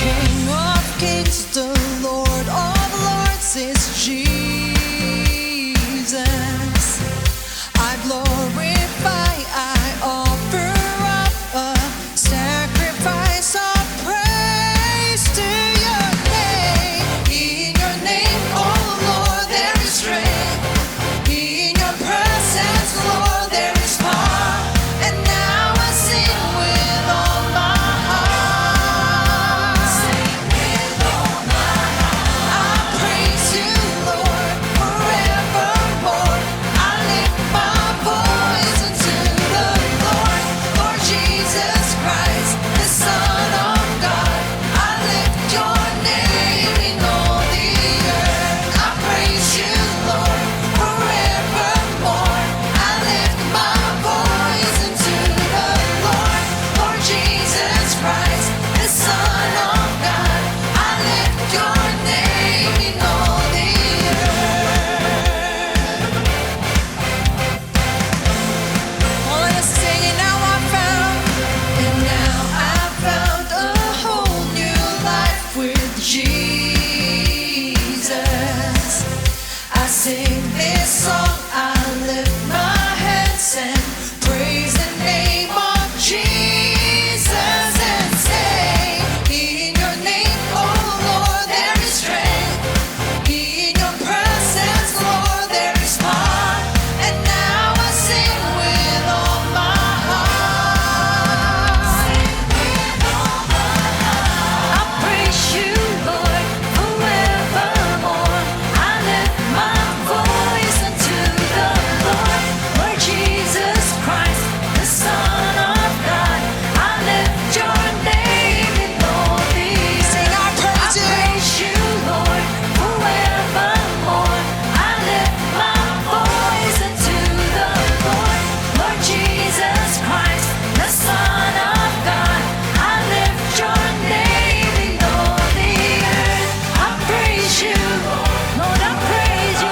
King of kings, the Lord of lords is Jesus. I glorify, I offer up a sacrifice of praise to your name. In your name, oh Lord, there is strength. In your presence, Lord, there is power. And now I sing with all my heart. Sing with all my heart. I praise you, Lord, forevermore. I lift my voice unto the Lord, Lord Jesus Christ, the Son of God. I lift your name in all the earth. I praise you, Lord, forevermore. I lift my voice unto the Lord, Lord Jesus Christ, the Son of God. I lift your name in all the earth. Oh, let us sing it now. I found a whole new life with Jesus. I sing this song, I lift my hands and praise the name of Jesus and say, in your name, oh Lord, there is strength. In your presence, Lord, there is power. And now I sing with all my heart. Sing with all my heart. I praise you, Lord, forevermore. I lift my voice unto the Lord, Lord Jesus Christ, the Son of God. I lift your name in all the earth. Sing, I praise you, Lord, forevermore. I lift my voice unto the Lord, Lord Jesus Christ, the Son of God. I lift your name in all the earth. I praise you, Lord, I praise you.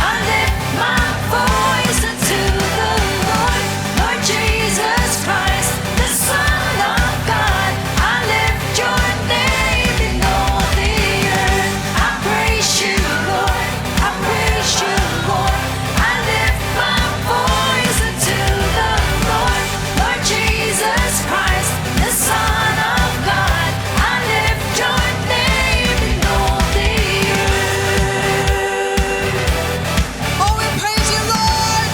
I lift my voice unto the Lord, Lord Jesus Christ, the Son of God. I lift your name in all the earth. I praise you, Lord, I praise you, Lord. I lift my voice unto the Lord, Lord Jesus Christ, the Son of God. I lift your name in all the earth. Oh, we praise you, Lord,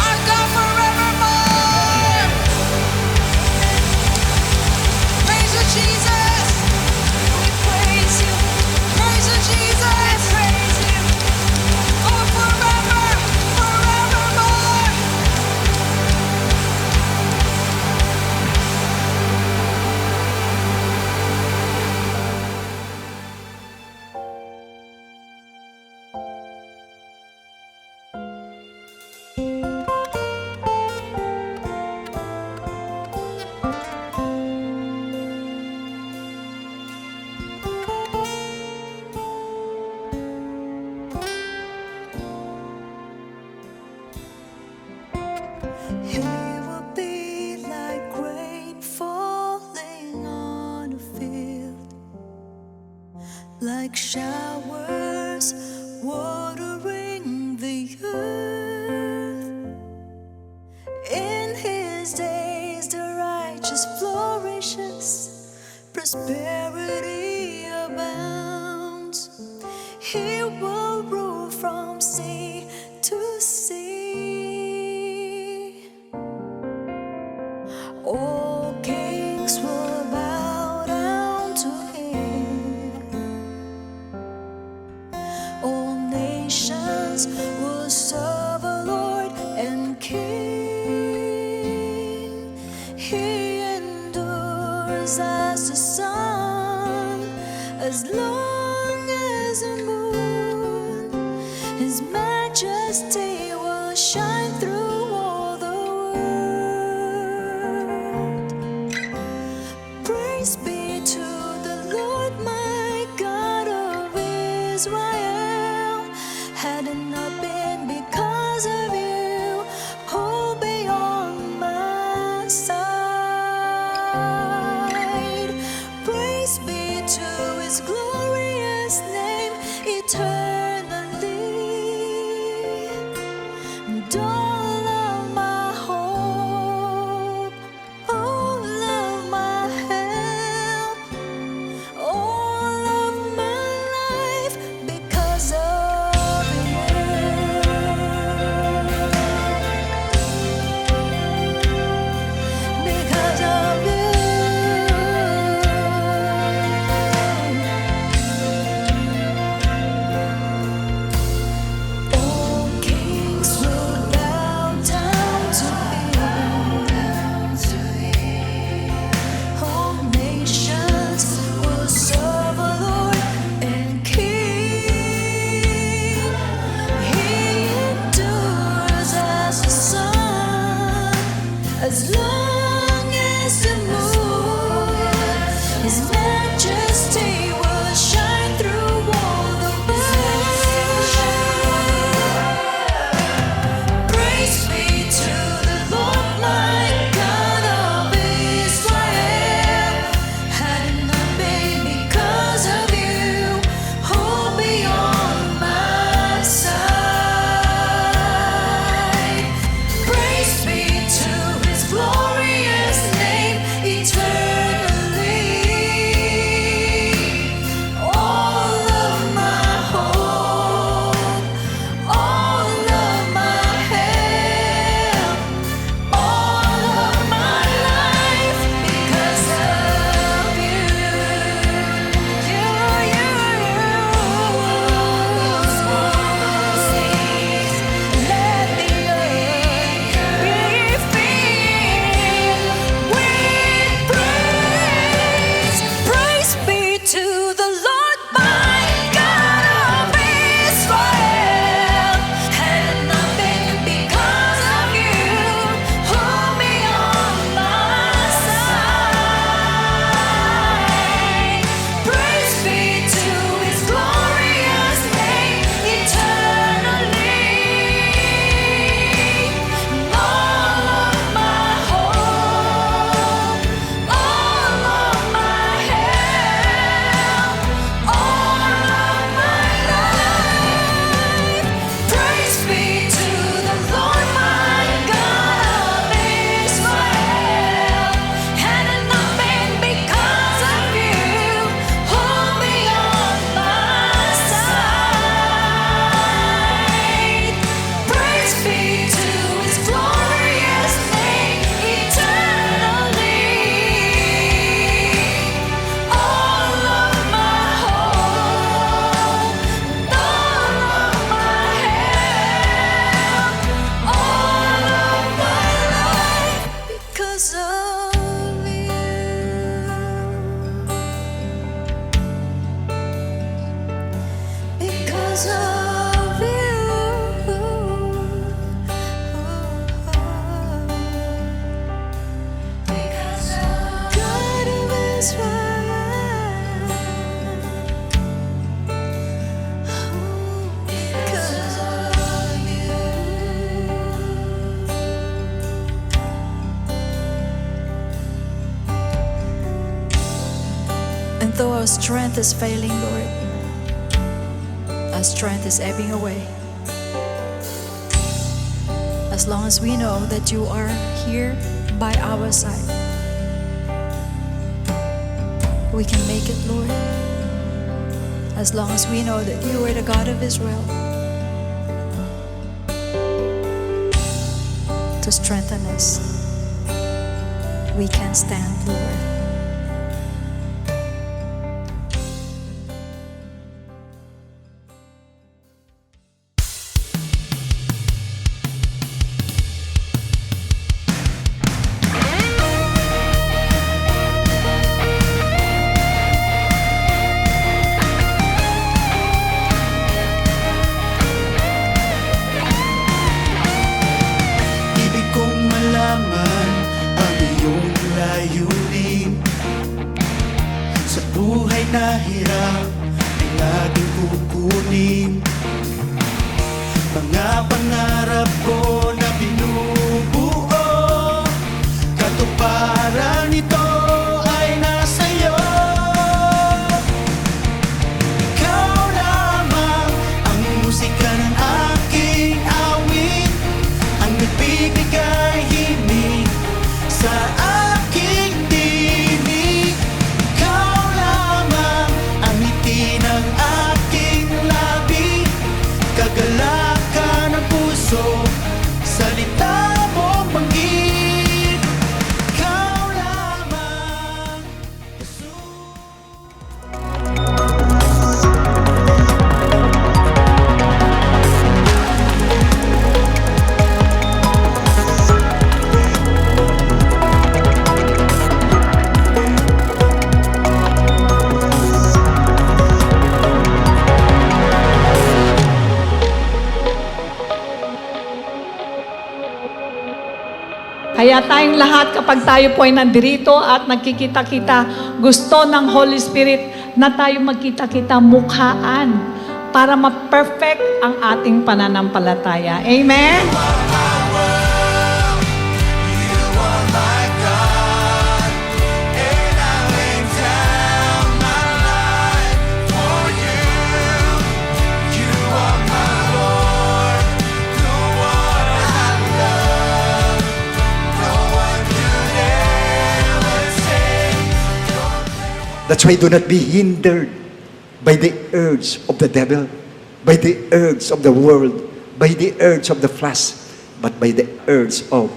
our God forevermore. Praise you, Jesus. We praise you. Praise you, Jesus. Praise you. Oh, forever, forevermore. He will be like rain falling on a field, like showers watering the earth. In his days the righteous flourishes, prosperity abounds. He will rule from sea to sea. All kings will bow down to him. All nations will serve a Lord and King. He endures as the sun, as long as the moon. His majesty will shine through all the world. Praise be to the Lord, my God of Israel. Had it not been because of you, who'll be on my side? His glorious name eternally. And all of my hope, all of my help, all of my life, because of you. Because of you. All kings will bow down to Him. All nations will serve the Lord and King. He endures as the sun, as long as the moon. His majesty will shine through all the world. Praise be to the Lord, my God of Israel. Had it not been because of you, who'll be on my side? Praise be to His glorious name eternally. All of my hope, all of my help, all of my life, because of you. Let the earth be filled with praise. Praise be to the Lord, my God of Israel. Had it not been because of you, who'll be on my side? Praise be to His glorious name eternally. All of my hope, all of my help, all of my life. Praise be to the Lord, my God of Israel. Had it not been because of you, who'll be on my side? Praise be to His glorious name eternally. All of my hope, all of my help, all of my life, because of you. Because of you. Because of God of Israel. Because of you. And though our strength is failing, Lord, our strength is ebbing away. As long as we know that you are here by our side, we can make it, Lord. As long as we know that you are the God of Israel, to strengthen us, we can stand, Lord. Ibig kong malaman ang iyong layunin sa buhay na hirap ay laging kukunin. Mga pangarap ko na binubuo, katuparan nito ay nasa iyo. Kaya tayong lahat, kapag tayo po ay nandirito at nagkikita-kita, gusto ng Holy Spirit na tayo magkita-kita mukhaan para ma-perfect ang ating pananampalataya. Amen? That's why do not be hindered by the urge of the devil, by the urge of the world, by the urge of the flesh, but by the urge of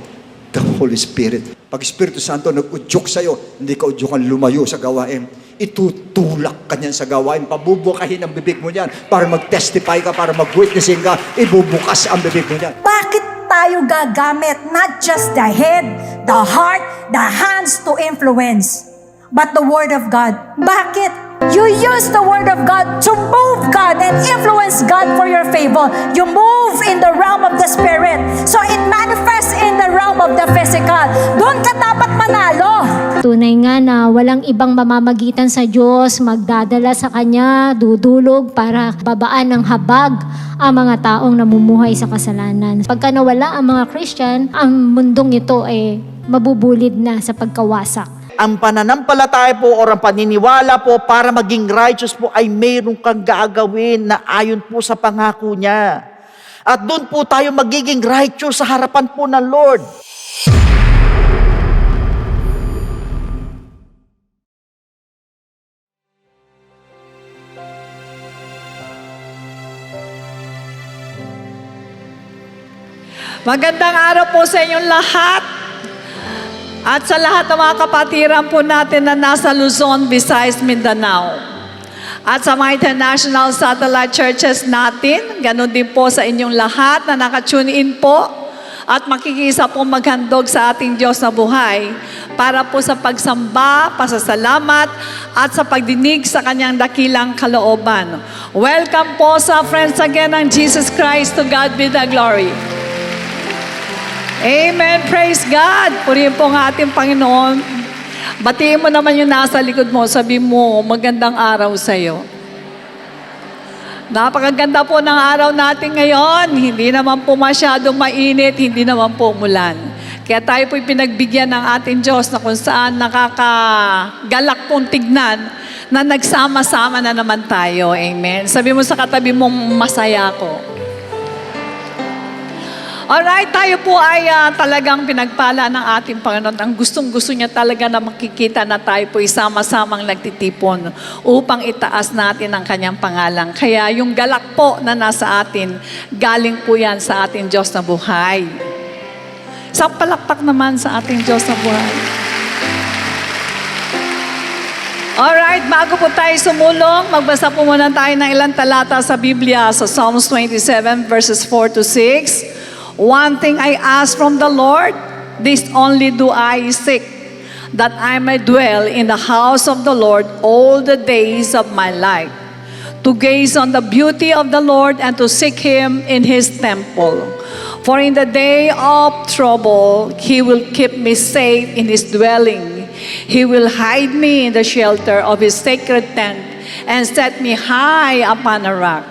the Holy Spirit. Pag Espiritu Santo nag-udyok sa'yo, hindi ka udyokan lumayo sa gawain. Itutulak ka niyan sa gawain. Pabubukahin ang bibig mo niyan para mag-testify ka, para mag-witnessing ka. Ibubukas ang bibig mo niyan. Bakit tayo gagamit not just the head, the heart, the hands to influence, but the Word of God? Bakit? You use the Word of God to move God and influence God for your favor. You move in the realm of the Spirit. So it manifests in the realm of the physical. Doon ka dapat manalo. Tunay nga na walang ibang mamamagitan sa Diyos, magdadala sa Kanya, dudulog para babaan ng habag ang mga taong namumuhay sa kasalanan. Pagka nawala ang mga Christian, ang mundong ito ay mabubulid na sa pagkawasak. Ang pananampalataya po o ang paniniwala po para maging righteous po ay mayroon kang gagawin na ayon po sa pangako niya. At doon po tayo magiging righteous sa harapan po ng Lord. Magandang araw po sa inyong lahat. At sa lahat ng mga kapatiran po natin na nasa Luzon, Visayas, Mindanao. At sa mga international satellite churches natin, ganun din po sa inyong lahat na nakatune in po at makikisa po maghandog sa ating Diyos na buhay para po sa pagsamba, pasasalamat at sa pagdinig sa kanyang dakilang kalooban. Welcome po sa Friends Again ng Jesus Christ. To God be the glory. Amen. Praise God. Purihin po ang ating Panginoon. Batiin mo naman yung nasa likod mo. Sabi mo, magandang araw sa'yo. Napakaganda po ng araw natin ngayon. Hindi naman po masyadong mainit, hindi naman po umulan. Kaya tayo po'y pinagbigyan ng ating Diyos na kung saan nakakagalak pong tignan na nagsama-sama na naman tayo. Amen. Sabi mo sa katabi mong masaya ko. Alright, tayo po ay talagang pinagpala ng ating Panginoon. Ang gustong-gusto niya talaga na makikita na tayo po isama-samang nagtitipon upang itaas natin ang kanyang pangalan. Kaya yung galak po na nasa atin, galing po yan sa ating Diyos na buhay. Isang palakpak naman sa ating Diyos na buhay. Alright, bago po tayo sumulong, magbasa po muna tayo ng ilang talata sa Biblia sa Psalms 27 verses 4 to 6. One thing I ask from the Lord, this only do I seek, that I may dwell in the house of the Lord all the days of my life, to gaze on the beauty of the Lord and to seek Him in His temple. For in the day of trouble, He will keep me safe in His dwelling. He will hide me in the shelter of His sacred tent and set me high upon a rock.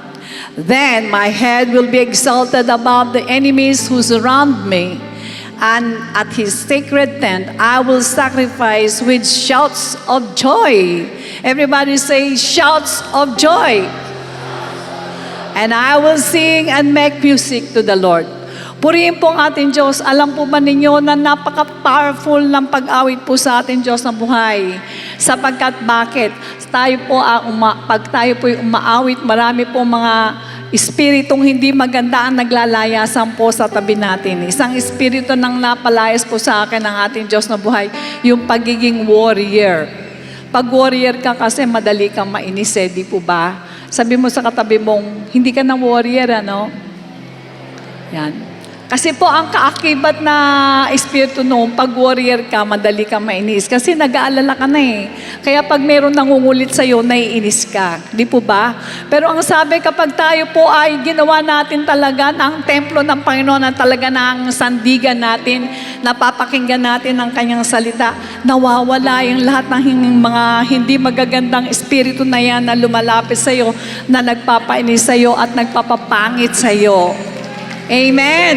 Then my head will be exalted above the enemies who surround me, and at His sacred tent I will sacrifice with shouts of joy. Everybody say, shouts of joy. And I will sing and make music to the Lord. Purihin po ang ating Diyos. Alam po ba ninyo na napaka-powerful ng pag-awit po sa ating Diyos na buhay? Sapagkat bakit? Pag tayo po umaawit, marami po mga espiritong hindi maganda ang naglalayasan po sa tabi natin. Isang espiritu nang napalayas po sa akin ng ating Diyos na buhay, yung pagiging warrior. Pag warrior ka kasi madali kang mainis di po ba? Sabi mo sa katabi mong, hindi ka na warrior, ano? Yan. Kasi po ang kaakibat na espiritu noon, pag warrior ka, madali ka mainis. Kasi nag-aalala ka na eh. Kaya pag meron nangungulit sa'yo, naiinis ka. Di po ba? Pero ang sabi, kapag tayo po ay ginawa natin talaga ng templo ng Panginoon, na talaga ng sandigan natin, napapakinggan natin ang kanyang salita, nawawala yung lahat ng mga hindi magagandang espiritu na yan na lumalapit sa'yo, na nagpapainis sa'yo at nagpapapangit sa'yo. Amen.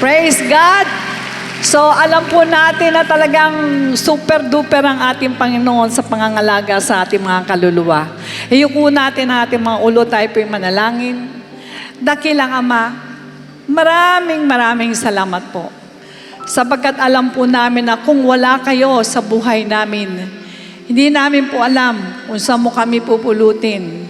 Praise God. So, alam po natin na talagang super duper ang ating Panginoon sa pangangalaga sa ating mga kaluluwa. Iyuko natin ang ating mga ulo, tayo po'y manalangin. Dakilang Ama, maraming salamat po. Sapagkat alam po namin na kung wala kayo sa buhay namin, hindi namin po alam kung saan mo kami pupulutin.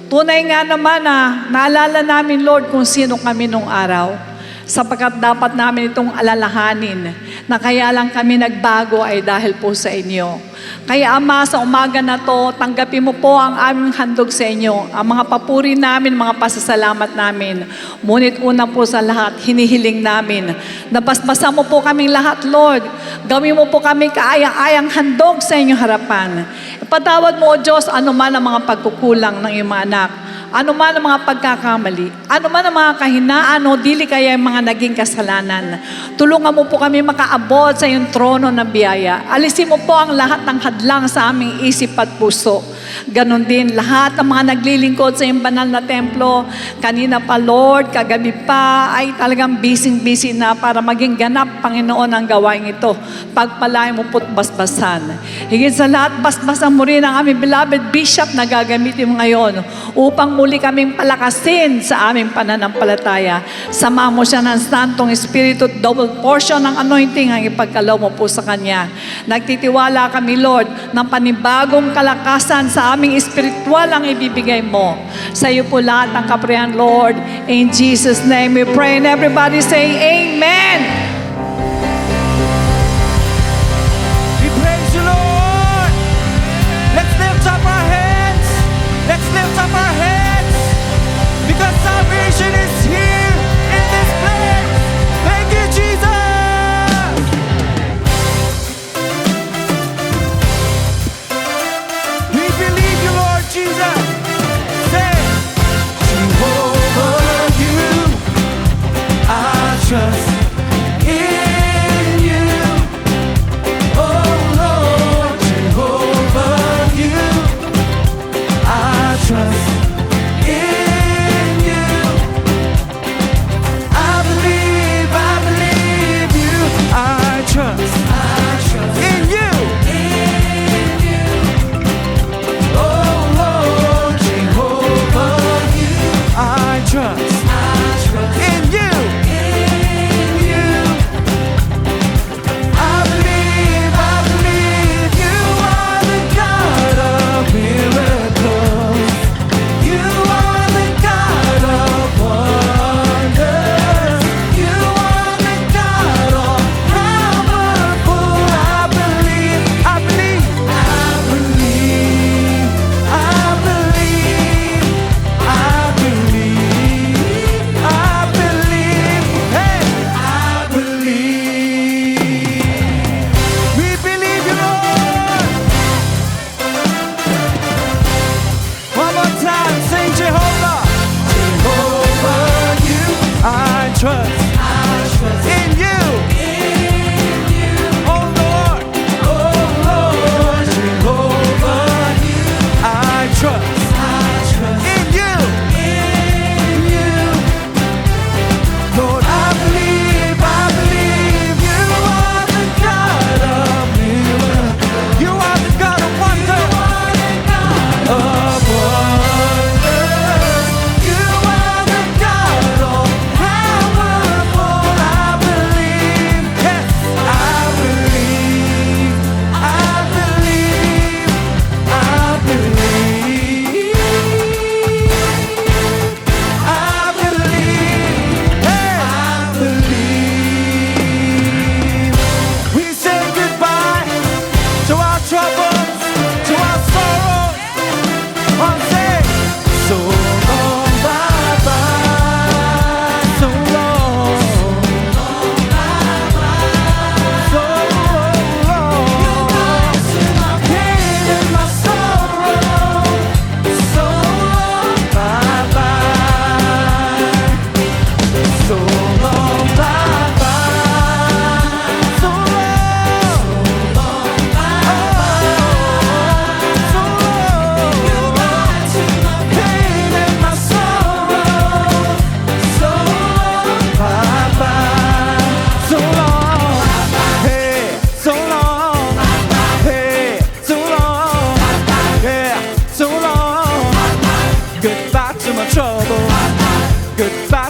Tunay nga naman na naalala namin, Lord, kung sino kami nung araw. Sapagkat dapat namin itong alalahanin na kaya lang kami nagbago ay dahil po sa inyo. Kaya Ama, sa umaga na to, tanggapin mo po ang aming handog sa inyo. Ang mga papuri namin, mga pasasalamat namin. Ngunit una po sa lahat, hinihiling namin. Nabasbasa mo po kaming lahat, Lord. Gawin mo po kami kaayang-ayang handog sa inyong harapan. Ipatawad mo, O Diyos, anuman ang mga pagkukulang ng iyong mga anak. Ano man ang mga pagkakamali, ano man ang mga kahinaan o dili kaya yung mga naging kasalanan. Tulungan mo po kami makaabot sa iyong trono ng biyaya. Alisin mo po ang lahat ng hadlang sa aming isip at puso. Ganon din, lahat ng mga naglilingkod sa iyong banal na templo, kanina pa Lord, kagabi pa, ay talagang busy na para maging ganap, Panginoon, ang gawain ito. Pagpalain mo po't basbasan. Higit sa lahat, basbasan mo rin ang aming beloved bishop na gagamitin mo ngayon upang muli kaming palakasin sa aming pananampalataya. Sama mo siya ng Santong Espiritu, double portion ng anointing ang ipagkalaw mo po sa Kanya. Nagtitiwala kami, Lord, ng panibagong kalakasan sa aming espiritual ang ibibigay mo. Sa iyo po lahat ang kaprihan, Lord. In Jesus' name we pray, and everybody say, Amen! We praise you, Lord. Let's lift up our hands. Let's lift up our hands. Because salvation is here in this place. Thank you, Jesus. We believe you, Lord Jesus. Say, Jehovah, you I trust.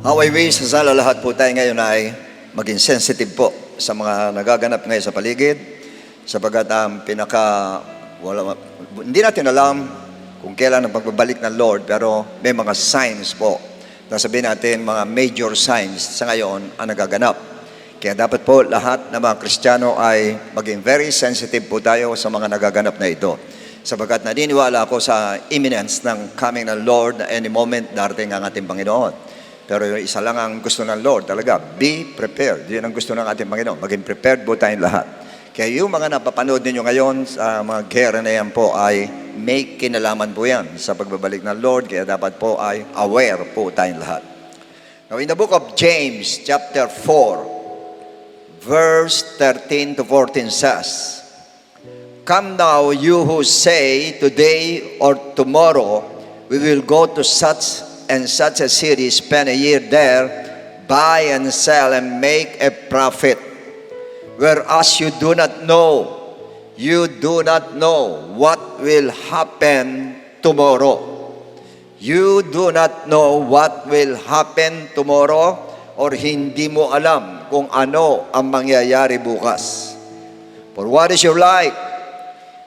How I wish sa lahat po tayo ngayon ay maging sensitive po sa mga nagaganap ngayon sa paligid, sapagkat hindi natin alam kung kailan ang pagbabalik ng Lord, pero may mga signs po na sabihin natin mga major signs sa ngayon ang nagaganap. Kaya dapat po lahat ng mga Kristiyano ay maging very sensitive po tayo sa mga nagaganap na ito. Sapagkat naniniwala ako sa imminence ng coming ng Lord na any moment darating ang ating Panginoon. Pero yung isa lang ang gusto ng Lord talaga, be prepared. Yun ang gusto ng ating Panginoon. Maging prepared po tayong lahat. Kaya yung mga napapanood ninyo ngayon sa mga gera na yan po ay may kinalaman po yan sa pagbabalik ng Lord. Kaya dapat po ay aware po tayong lahat. Now in the book of James chapter 4, verse 13 to 14 says, "Come now, you who say, today or tomorrow, we will go to such and such a city, spend a year there, buy and sell and make a profit. Whereas you do not know what will happen tomorrow." You do not know what will happen tomorrow, or hindi mo alam kung ano ang mangyayari bukas. For what is your life?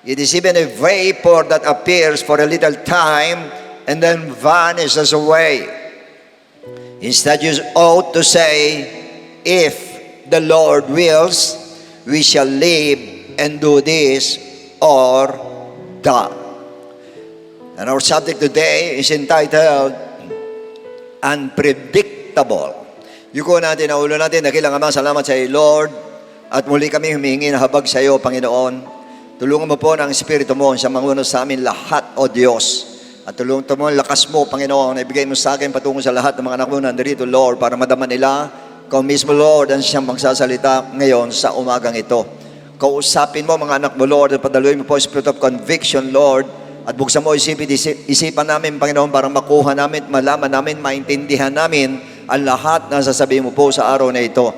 It is even a vapor that appears for a little time and then vanishes away. Instead, you ought to say, if the Lord wills, we shall live and do this or that. And our subject today is entitled, Unpredictable. Yuko natin, na ulo natin, nakilang Ama, salamat sa iyo, Lord. At muli kami humingi na habag sa iyo, Panginoon. Tulungan mo po ng Espiritu mo sa manguno sa amin lahat, O Diyos. At tulungan mo, lakas mo, Panginoon, na ibigay mo sa akin patungo sa lahat ng mga anak mo nandito, Lord, para madama nila, Ikaw mismo, Lord, ang siyang magsasalita ngayon sa umagang ito. Kausapin mo mga anak mo, Lord, at padaluin mo po spirit of conviction, Lord, at buksan mo isipan namin, Panginoon, para makuha namin, malaman namin, maintindihan namin ang lahat na sasabihin mo po sa araw na ito.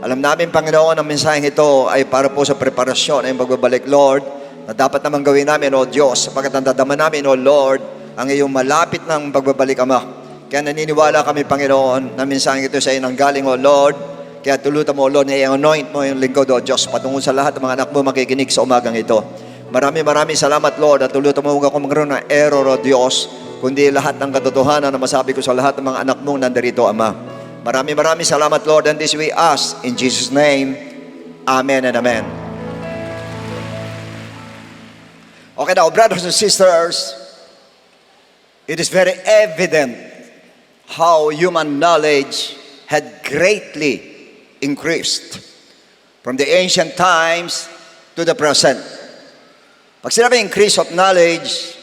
Alam namin, Panginoon, ang mensaheng ito ay para po sa preparasyon ay magbabalik, Lord, na dapat naman gawin namin, O Diyos, sapagkat nadadama namin, O Lord, ang iyong malapit ng pagbabalik, Ama. Kaya naniniwala kami, Panginoon, na mensaheng ito sa iyo nang galing, O Lord. Kaya tulutan mo, O Lord, na i-anoint mo yung lingkod, O Diyos, patungo sa lahat ng mga anak mo makikinig sa umagang ito. Maraming salamat, Lord, at tulutan mo huwag ako magkaroon ng error, O Diyos, kundi lahat ng katotohanan na masabi ko sa lahat ng mga anak mong nandarito, Ama. Maraming salamat, Lord, and this we ask in Jesus' name. Amen and amen. Okay now, brothers and sisters, it is very evident how human knowledge had greatly increased from the ancient times to the present. Pag sinabi increase of knowledge,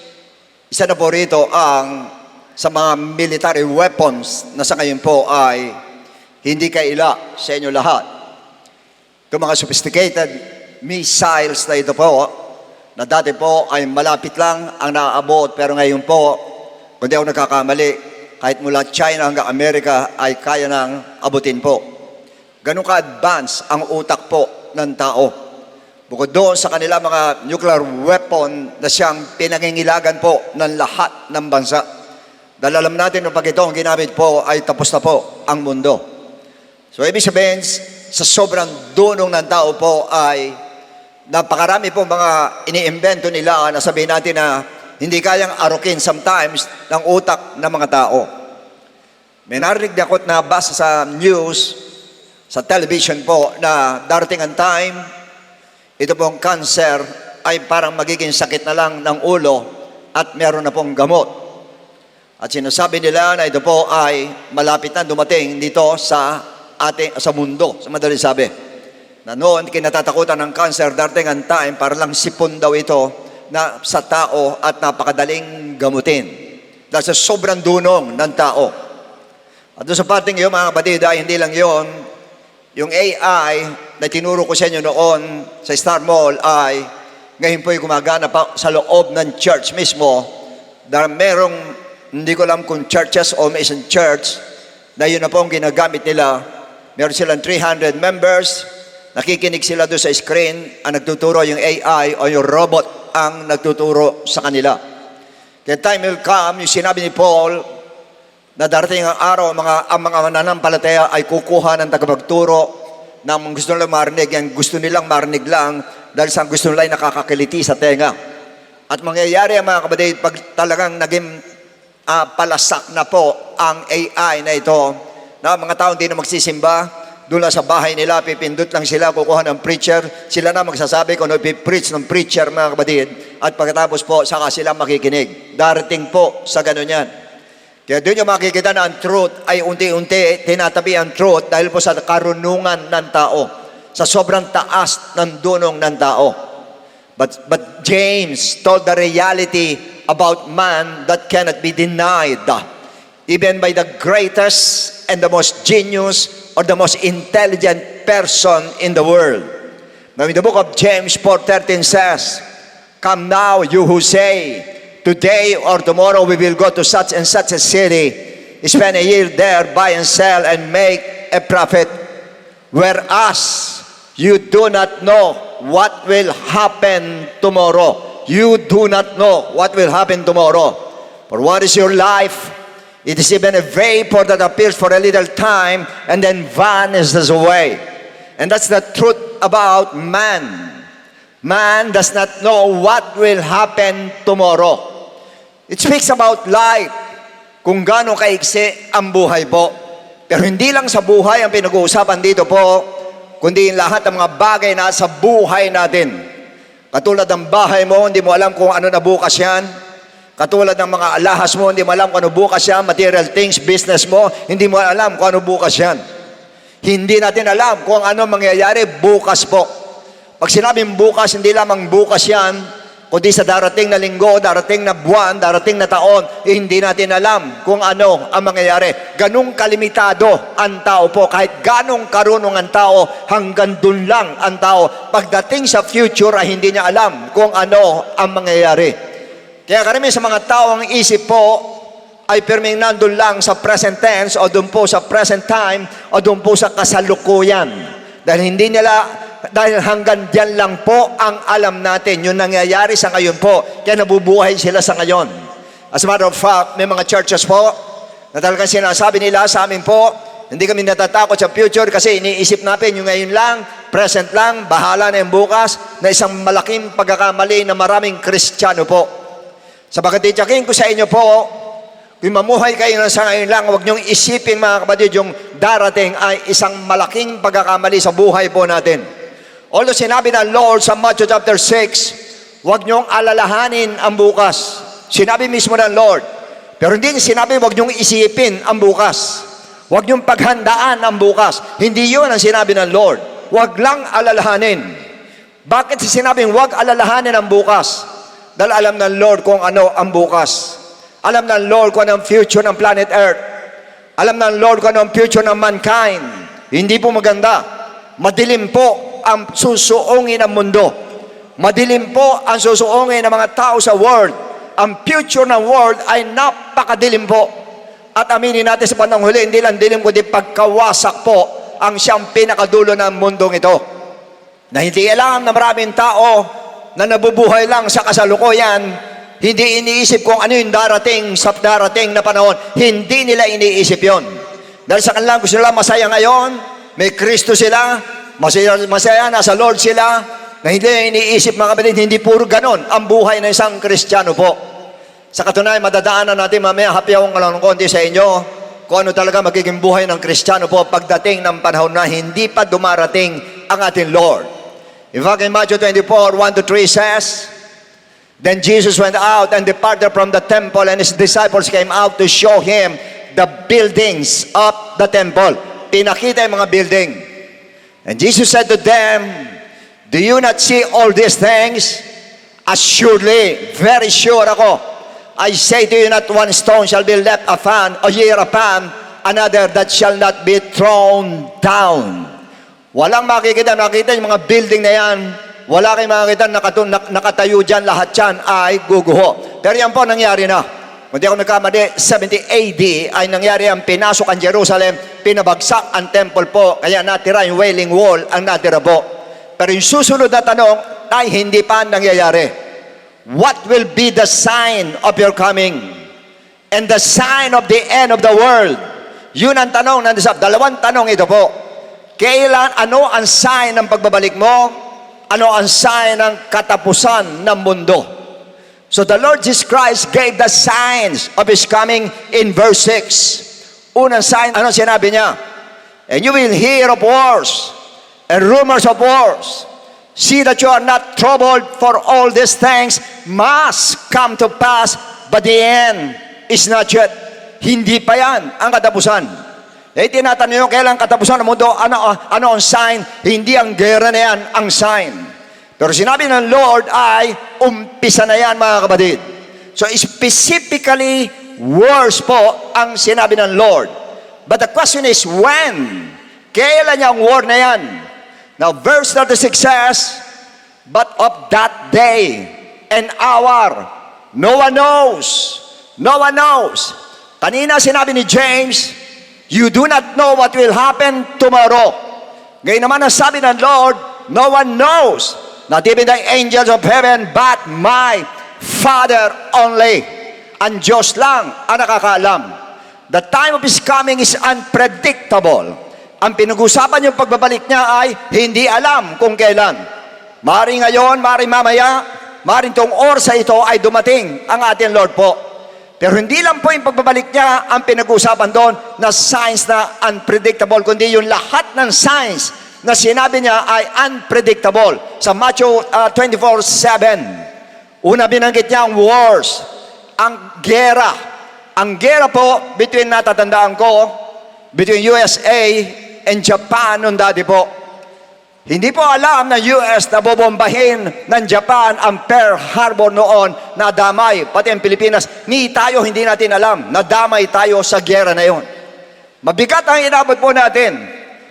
isa na po rito ang sa mga military weapons na sa ngayon po ay hindi kaila sa inyo lahat. Itong mga sophisticated missiles na ito po, na dati po ay malapit lang ang naaabot, pero ngayon po, kung di ako nagkakamali, kahit mula China hanggang Amerika ay kaya nang abutin po. Ganun ka-advance ang utak po ng tao. Bukod doon sa kanila mga nuclear weapon na siyang pinangingilagan po ng lahat ng bansa. Dahil alam natin na pag ito ang ginamit po ay tapos na po ang mundo. So ibig sabihin, sa sobrang dunong ng tao po ay napakarami po mga iniimbento nila na sabihin natin na hindi kayang arukin sometimes ng utak ng mga tao. May narinig ako na basa sa news, sa television po, na darating ang time, ito pong cancer ay parang magiging sakit na lang ng ulo at meron na pong gamot. At sinasabi nila na ito po ay malapit na dumating dito sa mundo, sa madaling sabi. Na noon, kinatatakutan ng cancer, darating ang time, para lang sipon daw ito na sa tao at napakadaling gamutin. Dahil sa sobrang dunong ng tao. At doon sa parting yun, mga kapatid, ay hindi lang yun, yung AI na tinuro ko sa inyo noon sa Star Mall ay ngayon po ay gumagana pa sa loob ng church mismo. Dahil merong, hindi ko alam kung churches o mission church, na yun na po ang ginagamit nila. Meron silang 300 members, nakikinig sila doon sa screen, ang nagtuturo yung AI o yung robot ang nagtuturo sa kanila. Kaya time will come, yung sinabi ni Paul, na darating ang araw, ang mga mananampalataya ay kukuha ng tagapagturo ng gusto nilang marinig, ang gusto nilang marinig lang dahil sa gusto nila ay nakakakiliti sa tenga. At mangyayari ang mga kapatid, pag talagang naging palasak na po ang AI na ito, na mga tao hindi na magsisimba, doon lang sa bahay nila, pipindot lang sila, kukuha ng preacher, sila na magsasabi kung ano ipipreach ng preacher, mga kapatid, at pagkatapos po, saka sila makikinig. Darating po sa ganun yan. Kaya doon yung makikita na ang truth ay unti-unti tinatabi ang truth dahil po sa karunungan ng tao, sa sobrang taas ng dunong ng tao. But James told the reality about man that cannot be denied, even by the greatest and the most genius or the most intelligent person in the world. Now in the book of James 4:13 says, "Come now, you who say, today or tomorrow we will go to such and such a city, spend a year there, buy and sell, and make a profit. Whereas you do not know what will happen tomorrow." You do not know what will happen tomorrow. For what is your life? It is even a vapor that appears for a little time and then vanishes away. And that's the truth about man. Man does not know what will happen tomorrow. It speaks about life, kung gaano kaiksi ang buhay po. Pero hindi lang sa buhay ang pinag-uusapan dito po, kundi lahat ng mga bagay na sa buhay natin. Katulad ng bahay mo, hindi mo alam kung ano na bukas yan. Katulad ng mga alahas mo, hindi mo alam kung ano bukas yan. Material things, business mo, hindi mo alam kung ano bukas yan. Hindi natin alam kung ano mangyayari bukas po. Pag sinabing bukas, hindi lamang bukas yan, kundi sa darating na linggo, darating na buwan, darating na taon, hindi natin alam kung ano ang mangyayari. Ganong kalimitado ang tao po. Kahit ganong karunong ang tao, hanggang dun lang ang tao. Pagdating sa future ay hindi niya alam kung ano ang mangyayari. Kaya karamihan sa mga tao ang isip po ay pirming nandun lang sa present tense o dun po sa present time o dun po sa kasalukuyan. Dahil hanggang dyan lang po ang alam natin, yung nangyayari sa ngayon po, kaya nabubuhay sila sa ngayon. As a matter of fact, may mga churches po na talagang sinasabi nila sa amin po, hindi kami natatakot sa future kasi iniisip natin yung ngayon lang, present lang, bahala na yung bukas, na isang malaking pagkakamali na maraming Kristiyano po. Sabagat titiyakin ko sa inyo po, kung mamuhay kayo na sa ngayon lang, huwag niyong isipin mga kapatid, yung darating ay isang malaking pagkakamali sa buhay po natin. Although sinabi ng Lord sa Matthew chapter 6, huwag niyong alalahanin ang bukas. Sinabi mismo ng Lord. Pero hindi sinabi huwag niyong isipin ang bukas. Huwag niyong paghandaan ang bukas. Hindi yun ang sinabi ng Lord. Huwag lang alalahanin. Bakit sinabing huwag alalahanin ang bukas? Dahil alam ng Lord kung ano ang bukas. Alam ng Lord kung ano ang future ng planet Earth. Alam ng Lord kung ano ang future ng mankind. Hindi po maganda. Madilim po ang susuungin ng mundo. Madilim po ang susuungin ng mga tao sa world. Ang future ng world ay napakadilim po. At aminin natin sa panahong huli, hindi lang dilim kundi pagkawasak po ang siyang pinakadulo ng mundong ito. Na hindi alam na maraming tao na nabubuhay lang sa kasalukuyan, hindi iniisip kung ano yung darating sa darating na panahon. Hindi nila iniisip yon. Dahil sa kanilang gusto nila masaya ngayon, may Kristo sila, masaya nasa Lord sila, na hindi iniisip mga kapatid, hindi puro ganon ang buhay ng isang Kristiyano po. Sa katunayan, madadaanan natin mamaya, hapyaw ko lang ng konti sa inyo, kung ano talaga magiging buhay ng Kristiyano po pagdating ng panahon na hindi pa dumarating ang ating Lord. In fact, in Matthew 24, 1-3 says, "Then Jesus went out and departed from the temple, and his disciples came out to show him the buildings of the temple." Pinakita yung mga building. And Jesus said to them, "Do you not see all these things? Assuredly, very sure ako, I say to you, not one stone shall be left upon, or here upon another that shall not be thrown down." Walang makikita yung mga building na yan. Wala kayong makikita nakatayo dyan, lahat dyan ay guguho. Pero yan po nangyari na. Kung di ako nagkamali, 70 AD ay nangyari ang pinasok ang Jerusalem, pinabagsak ang temple po, kaya natira yung Wailing Wall ang natira po. Pero yung susunod na tanong ay hindi pa nangyayari. What will be the sign of your coming? and the sign of the end of the world. Yun ang tanong ng dalawang tanong ito po. Ano ang sign ng pagbabalik mo? Ano ang sign ng katapusan ng mundo? So the Lord Jesus Christ gave the signs of His coming in verse 6. Unang sign, ano sinabi niya? And you will hear of wars and rumors of wars. See that you are not troubled, for all these things must come to pass, but the end is not yet. Hindi pa yan ang katapusan. Tinatanong nyo, kailan katapusan ng mundo? Ano ang sign? Hindi ang gera na yan ang sign. Pero sinabi ng Lord ay, umpisa na yan mga kapatid. So specifically, wars po ang sinabi ng Lord. But the question is, when? Kailan yung war na yan? Now, verse 36 says, but of that day and hour, no one knows. No one knows. Kanina sinabi ni James, you do not know what will happen tomorrow. Ngayon naman ang sabi ng Lord, no one knows, not even the angels of heaven, but my Father only. Ang Diyos lang ang nakakaalam. The time of His coming is unpredictable. Ang pinag-usapan yung pagbabalik niya ay hindi alam kung kailan. Maring ngayon, maring mamaya, maring tong orsa ito ay dumating ang ating Lord po. Pero hindi lang po yung pagbabalik niya ang pinag-usapan doon na signs na unpredictable, kundi yung lahat ng signs na sinabi niya ay unpredictable. Sa Matthew 24:7, una binanggit niya ang wars, ang gera. Ang gera po, natatandaan ko, between USA and Japan noon dati po. Hindi po alam ng US na bobombahin ng Japan ang Pearl Harbor noon, nadamay, pati ang Pilipinas. Ni tayo hindi natin alam, nadamay tayo sa gera na yon. Mabigat ang inabot po natin,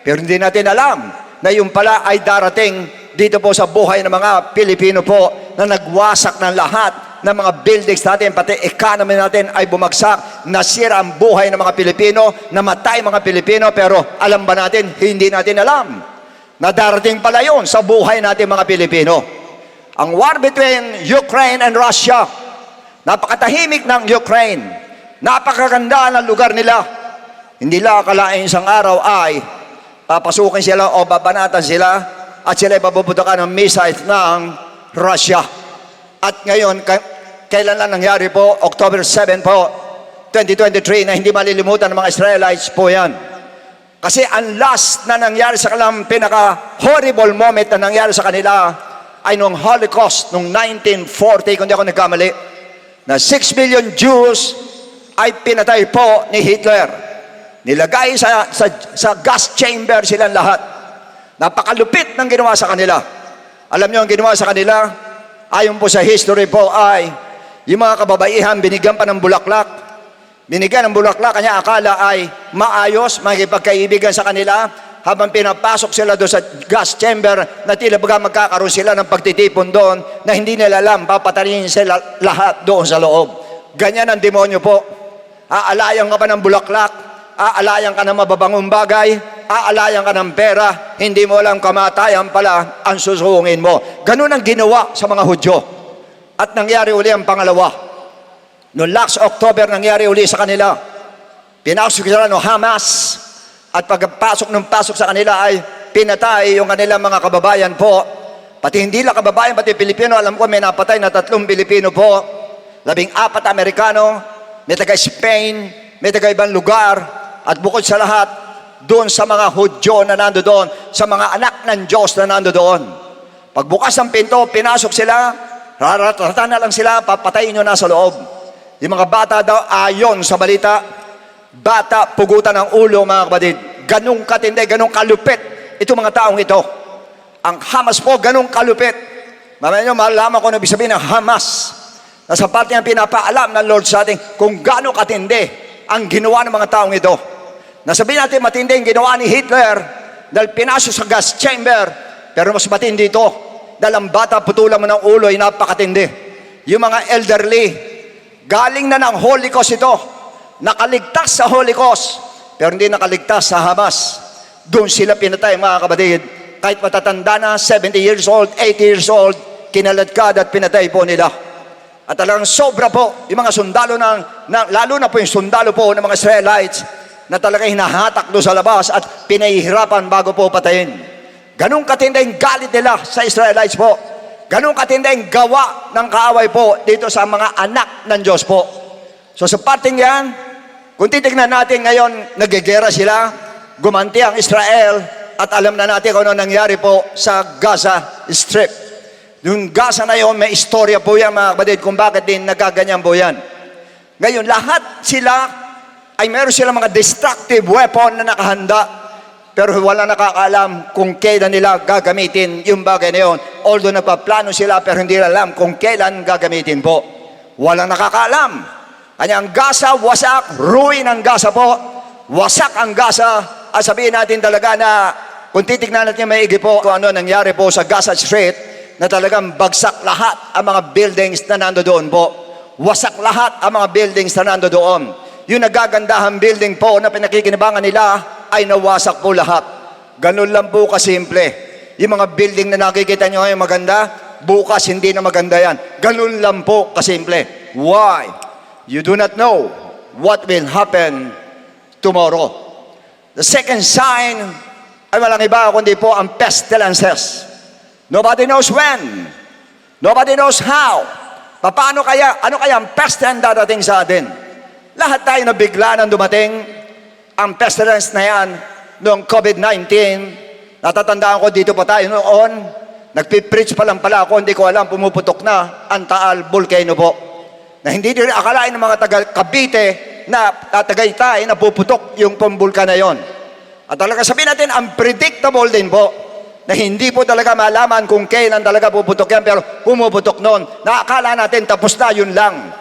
pero hindi natin alam na yung pala ay darating dito po sa buhay ng mga Pilipino po na nagwasak ng lahat ng mga buildings natin, pati economy natin ay bumagsak, nasira ang buhay ng mga Pilipino, namatay mga Pilipino, pero alam ba natin? Hindi natin alam na darating pala yun sa buhay natin mga Pilipino. Ang war between Ukraine and Russia, napakatahimik ng Ukraine, napakaganda ng lugar nila. Hindi lang akalain isang araw ay papasukin sila o babanatan sila at sila ipapuputokan ng missiles ng Russia. At ngayon, kailan lang nangyari po? October 7 po, 2023, na hindi malilimutan ng mga Israelites po yan. Kasi ang last na nangyari sa kanilang pinaka-horrible moment na nangyari sa kanila ay nung Holocaust, nung 1940, kung di ako nagkamali, na 6 million Jews ay pinatay po ni Hitler. Nilagay sa gas chamber silang lahat. Napakalupit ng ginawa sa kanila. Alam niyo ang ginawa sa kanila? Ayon po sa history po ay yung mga kababaihan binigyan pa ng bulaklak. Binigyan ng bulaklak, kanya akala ay maayos, makikipagkaibigan sa kanila habang pinapasok sila doon sa gas chamber na tila baga magkakaroon sila ng pagtitipon doon na hindi nila alam, papatayin sila lahat doon sa loob. Ganyan ang demonyo po. Aalayan ka pa ng bulaklak, aalayan ka ng mababangong bagay, aalayan ka ng pera, hindi mo alam kamatayan pala ang susungin mo. Ganun ang ginawa sa mga Hudyo. At nangyari uli ang pangalawa. Noong last October, nangyari uli sa kanila. Pinasok sila ng Hamas. At pagpasok sa kanila ay pinatay yung kanilang mga kababayan po. Pati hindi lang kababayan, pati Pilipino. Alam ko may napatay na 3 Pilipino po. 14 Amerikano. May taga Spain. May taga ibang lugar. At bukod sa lahat, doon sa mga Hudyo na nando doon, sa mga anak ng Diyos na nando doon. Pagbukas ng pinto, pinasok sila, rarata na lang sila, papatayin nyo na sa loob. Yung mga bata daw, ayon sa balita, bata, pugutan ng ulo, mga kapatid. Ganong katindi, ganong kalupit itong mga taong ito. Ang Hamas po, ganong kalupit. Mamaya nyo, malalaman ko na ibig sabihin ng Hamas. Nasa parte ng pinapaalam ng Lord sa atin kung gano'ng katindi ang ginawa ng mga taong ito. Nasabihin natin matindi ang ginawa ni Hitler dahil pinasok sa gas chamber, pero mas matindi ito dahil ang bata putulan mo ng ulo ay napakatindi. Yung mga elderly, galing na ng Holocaust ito, nakaligtas sa Holocaust, pero hindi nakaligtas sa Hamas. Doon sila pinatay mga kapatid. Kahit matatanda na, 70 years old, 80 years old, kinaladkad at pinatay po nila. At talagang sobra po yung mga sundalo lalo na po yung sundalo po ng mga Israelites na talagang hinahatak doon sa labas at pinahihirapan bago po patayin. Ganong katindi yung galit nila sa Israelites po. Ganong katindi yung gawa ng kaaway po dito sa mga anak ng Diyos po. So sa parting yan, kung titignan natin ngayon, nagigera sila, gumanti ang Israel, at alam na natin kung ano nangyari po sa Gaza Strip. Yung Gaza na yun, may istorya po yan mga kapatid kung bakit din nagaganyan po yan. Ngayon, lahat sila ay meron silang mga destructive weapon na nakahanda, pero wala nakakaalam kung kailan nila gagamitin yung bagay na yun. Although nagpaplano sila, pero hindi alam kung kailan gagamitin po. Walang nakakaalam. Kanya ang Gaza, wasak, ruin ang Gaza po, wasak ang Gaza, at sabihin natin talaga na kung titignan natin maigi po kung ano nangyari po sa Gaza Street, na talagang bagsak lahat ang mga buildings na nandoon po. Wasak lahat ang mga buildings na nandoon. Yung nagagandahan building po na pinakikinabangan nila ay nawasak po lahat. Ganun lang po kasimple. Yung mga building na nakikita nyo ngayon maganda, bukas hindi na maganda yan. Ganun lang po kasimple. Why? You do not know what will happen tomorrow. The second sign ay walang iba kundi po ang pestilences. Nobody knows when. Nobody knows how. Paano kaya, ano kaya ang peste ang dadating sa atin? Lahat tayo nabigla nang dumating ang pestilence na yan noong COVID-19. Natatandaan ko dito pa tayo noon. Nagpipreach pa lang pala ako, hindi ko alam, pumuputok na ang Taal Volcano po. Na hindi din akalain ng mga taga Cavite na Tagaytay na puputok yung pambulkan na yon. At talaga sabihin natin, unpredictable din po. Na hindi po talaga malaman kung kailan talaga puputok yan, pero pumuputok noon. Nakakala natin tapos na, yun lang.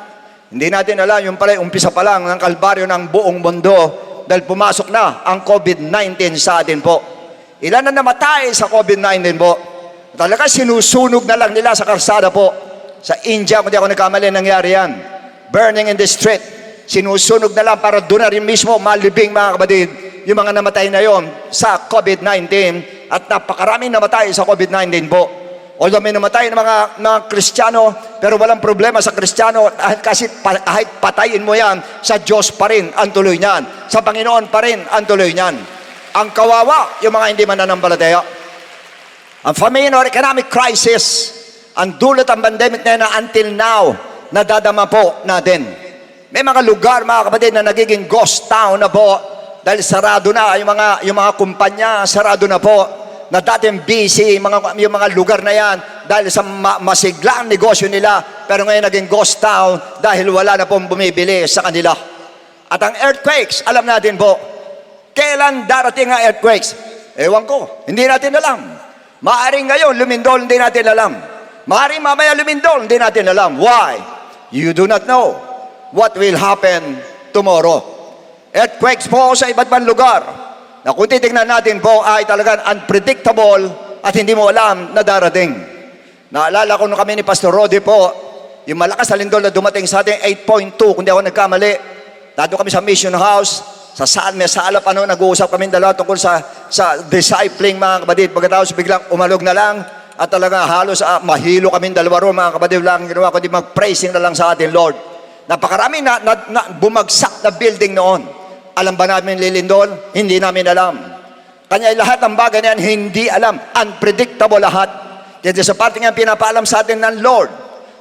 Hindi natin alam, yung pala umpisa pa lang ng kalbaryo ng buong mundo dahil pumasok na ang COVID-19 sa atin po. Ilan na namatay sa COVID-19 po? Talaga sinusunog na lang nila sa karsada po. Sa India, kung di ako nagkamali, nangyari yan. Burning in the street. Sinusunog na lang para doon na rin mismo malibing mga kapatid yung mga namatay na yon sa COVID-19 at napakaraming namatay sa COVID-19 po. Although may namatay ng mga Kristiyano, pero walang problema sa Kristiyano kasi kahit patayin mo yan, sa Diyos pa rin ang tuloy niyan. Sa Panginoon pa rin ang tuloy niyan. Ang kawawa, yung mga hindi mananampalataya. Ang famine or economic crisis, ang dulot ang pandemic na yan na until now, nadadama po natin. May mga lugar, mga kapatid, na nagiging ghost town na po dahil sarado na yung mga kumpanya, sarado na po, na dating busy yung mga lugar na yan dahil sa masigla ang negosyo nila, pero ngayon naging ghost town dahil wala na pong bumibili sa kanila. At ang earthquakes, alam natin po, kailan darating ang earthquakes? Ewan ko, hindi natin alam. Maaring ngayon lumindol, hindi natin alam. Maaring mamaya lumindol, hindi natin alam. Why? You do not know what will happen tomorrow. Earthquakes po sa iba't ibang lugar na kung titignan natin po ay talagang unpredictable at hindi mo alam na darating. Naalala ko nung kami ni Pastor Rodi po, yung malakas na lindol na dumating sa ating 8.2, kung di ako nagkamali. Dado kami sa Mission House, sa sala pa noon, nag-uusap kami dalawa tungkol sa discipling mga kapatid. Pagkatapos biglang umalog na lang at talaga halos mahilo kami dalawa ro mga kapatid. Lang ginawa kundi mag-praising na lang sa ating Lord. Napakarami na bumagsak na building noon. Alam ba namin lilindol? Hindi namin alam. Kanya lahat ng bagay na yan, hindi alam. Unpredictable lahat. Kaya sa parte nga pinapaalam sa atin ng Lord.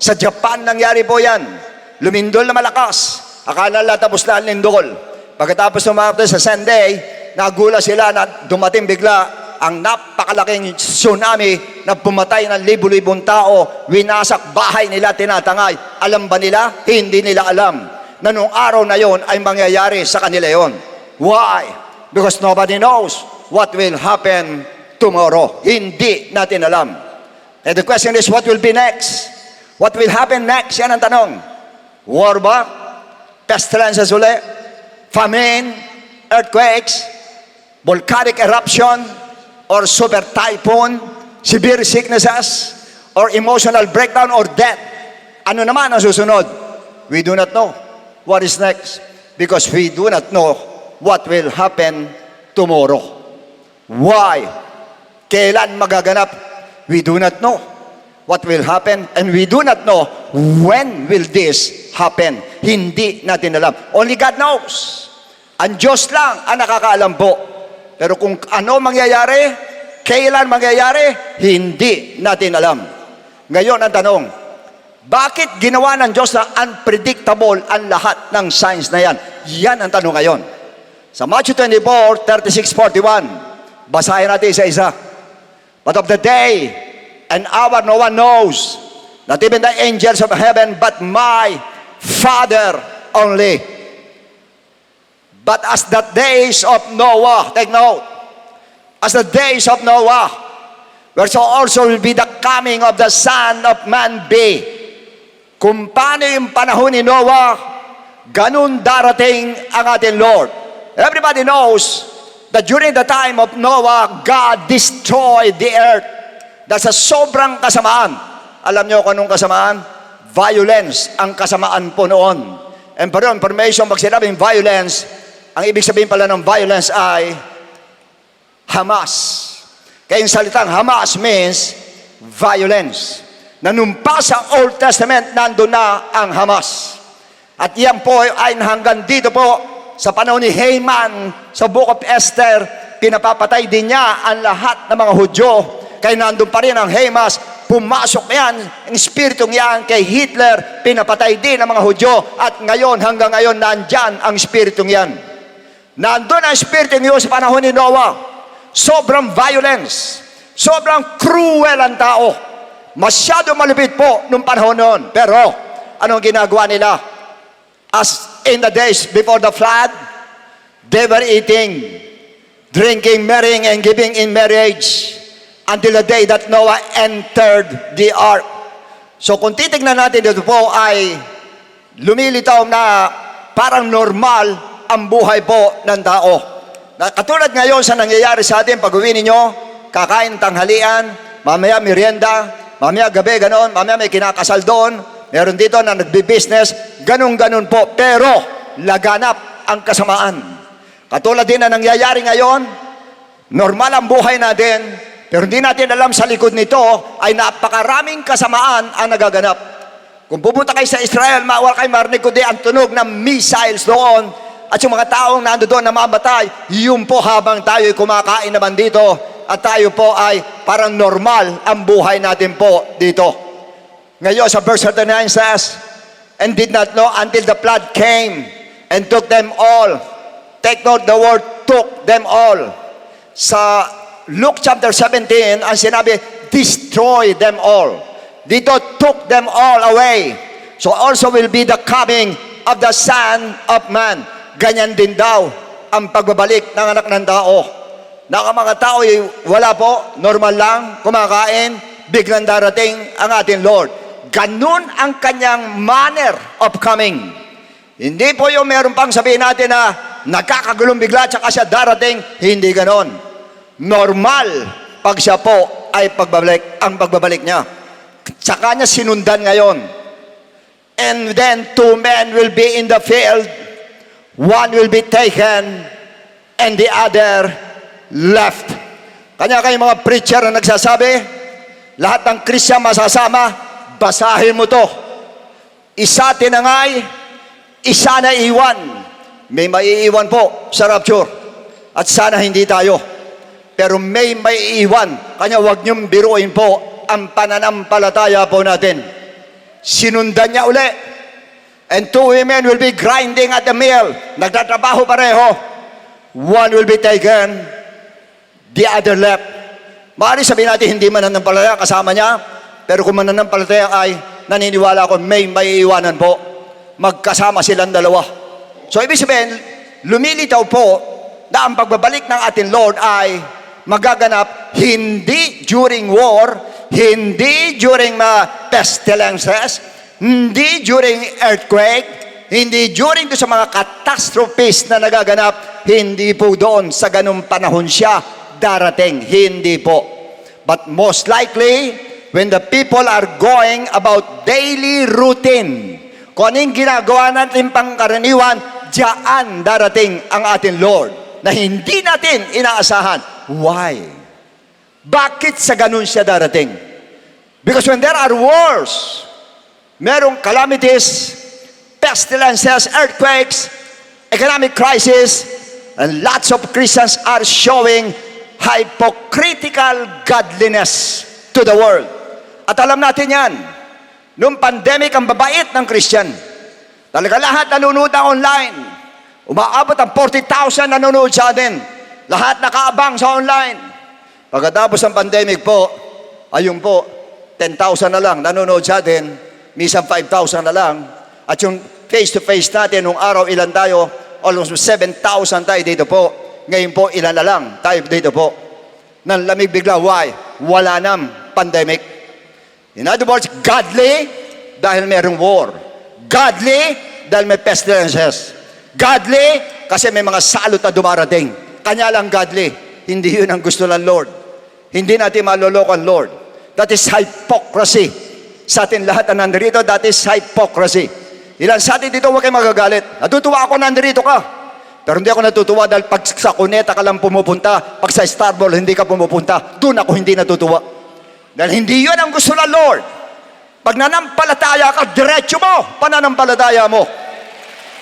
Sa Japan nangyari po yan. Lumindol na malakas. Akala nila tapos na ang lindol. Pagkatapos naman sa Sunday, nagula sila na dumating bigla ang napakalaking tsunami na pumatay ng libu-libong tao. Winasak bahay nila, tinatangay. Alam ba nila? Hindi nila alam na nung araw na yon ay mangyayari sa kanila yon. Why? Because nobody knows what will happen tomorrow. Hindi natin alam. And the question is, what will be next? What will happen next? Yan ang tanong. War ba? Pestilences uli? Famine? Earthquakes? Volcanic eruption? Or super typhoon? Severe sicknesses? Or emotional breakdown? Or death? Ano naman ang susunod? We do not know what is next, because we do not know what will happen tomorrow. Why? Kailan magaganap? We do not know what will happen, and we do not know when will this happen? Hindi natin alam. Only God knows. Ang Diyos lang ang nakakaalam po. Pero kung ano mangyayari, kailan mangyayari, hindi natin alam. Ngayon ang tanong, bakit ginawa ng Diyos na unpredictable ang lahat ng signs na yan? Yan ang tanong ngayon. Sa Matthew 24, 36, 41, basahin natin isa-isa. But of the day and hour no one knows, not even the angels of heaven, but my Father only. But as the days of Noah, take note, as the days of Noah, where so also will be the coming of the Son of Man be. Kung paano yung panahon ni Noah, ganun darating ang ating Lord. Everybody knows that during the time of Noah, God destroyed the earth. Dahil sa sobrang kasamaan. Alam niyo kung anong kasamaan? Violence ang kasamaan po noon. And for your information, pag sinabing violence, ang ibig sabihin pala ng violence ay Hamas. Kaya yung salitang Hamas means violence. Nanumpa sa Old Testament, nandun na ang Hamas. At yan po ay hanggang dito po sa panahon ni Haman sa Book of Esther, pinapapatay din niya ang lahat ng mga Hudyo. Kaya nandun pa rin ang Hamas, pumasok yan, ang espiritong yan kay Hitler, pinapatay din ang mga Hudyo. At ngayon, hanggang ngayon, nandyan ang espiritong yan. Nandun ang espiritong yun sa panahon ni Noah. Sobrang violence, sobrang cruel ang tao. Masyado malupit po nung panahon noon. Pero, anong ginagawa nila? As in the days before the flood, they were eating, drinking, marrying, and giving in marriage until the day that Noah entered the ark. So kung titignan natin dito po ay lumilitaw na parang normal ang buhay po ng tao. Katulad ngayon sa nangyayari sa atin, pag-uwi ninyo, kakain tanghalian, mamaya merienda, mamaya gabi ganon, mamaya may kinakasal doon, meron dito na nagbi-business, ganun-ganun po. Pero, laganap ang kasamaan. Katulad din na nangyayari ngayon, normal ang buhay natin, pero hindi natin alam sa likod nito ay napakaraming kasamaan ang nagaganap. Kung pupunta kayo sa Israel, mawal kayo marinig ko din ang tunog ng missiles doon at yung mga taong nando doon na mamatay, yun po habang tayo kumakain naman dito at tayo po ay parang normal ang buhay natin po dito. Ngayon sa verse 39 says, and did not know until the flood came and took them all. Take note the word took them all. Sa Luke chapter 17, ang sinabi, destroy them all. Dito, took them all away. So also will be the coming of the Son of Man. Ganyan din daw ang pagbabalik ng anak ng tao. Na mga tao ay wala po, normal lang, kumakain, biglang darating ang ating Lord. Ganun ang kanyang manner of coming. Hindi po yung meron pang sabihin natin na nagkakagulong bigla tsaka siya darating, hindi ganon. Normal pag siya po ay pagbabalik, ang pagbabalik niya. Tsaka niya sinundan ngayon. And then 2 men will be in the field, one will be taken, and the other left. Kanya kayong mga preacher na nagsasabi, lahat ng Christian masasama, basahin mo to. Isa tinangay, isa na iwan. May maiiwan po sa rapture. At sana hindi tayo. Pero may maiiwan. Kanya huwag niyong biruin po ang pananampalataya po natin. Sinundan niya uli. And 2 women will be grinding at the mill. Nagtatrabaho pareho. One will be taken, the other left. Maaari sabihin natin hindi mananampalataya kasama niya. Pero kung mananampalataya ay naniniwala ako may maiiwanan po. Magkasama silang dalawa. So ibig sabihin, lumilitaw po na ang pagbabalik ng ating Lord ay magaganap hindi during war, hindi during pestilences, hindi during earthquake, hindi during sa mga catastrophes na nagaganap, hindi po doon sa ganung panahon siya darating, hindi po. But most likely, when the people are going about daily routine, kung anong ginagawa natin pangkaraniwan, diyan darating ang ating Lord na hindi natin inaasahan. Why? Bakit sa ganun siya darating? Because when there are wars, merong calamities, pestilences, earthquakes, economic crisis, and lots of Christians are showing hypocritical godliness to the world. At alam natin yan, noong pandemic, ang babait ng Christian. Talaga lahat nanonood na online. Umaabot ang 40,000 nanonood sa atin. Lahat nakaabang sa online. Pagkatapos ng pandemic po, ayun po, 10,000 na lang nanonood sa atin, minsan 5,000 na lang. At yung face-to-face natin, nung araw ilan tayo, almost 7,000 tayo dito po. Ngayon po, ilan na lang tayo dito po. Nanlamig bigla, why? Wala nang pandemic. In other words, godly dahil mayroong war. Godly dahil may pestilences. Godly kasi may mga salot na dumarating. Kanya lang godly. Hindi yun ang gusto ng Lord. Hindi natin maloloko ang Lord. That is hypocrisy. Sa atin lahat na nandito, that is hypocrisy. Ilan sa atin dito, huwag kayo magagalit. Natutuwa ako nandito ka. Pero hindi ako natutuwa dahil pag sa Cuneta ka lang pumupunta, pag sa Starbucks hindi ka pumupunta, doon ako hindi natutuwa. Dahil hindi yun ang gusto ng Lord. Pag nanampalataya ka, diretso mo, pananampalataya mo.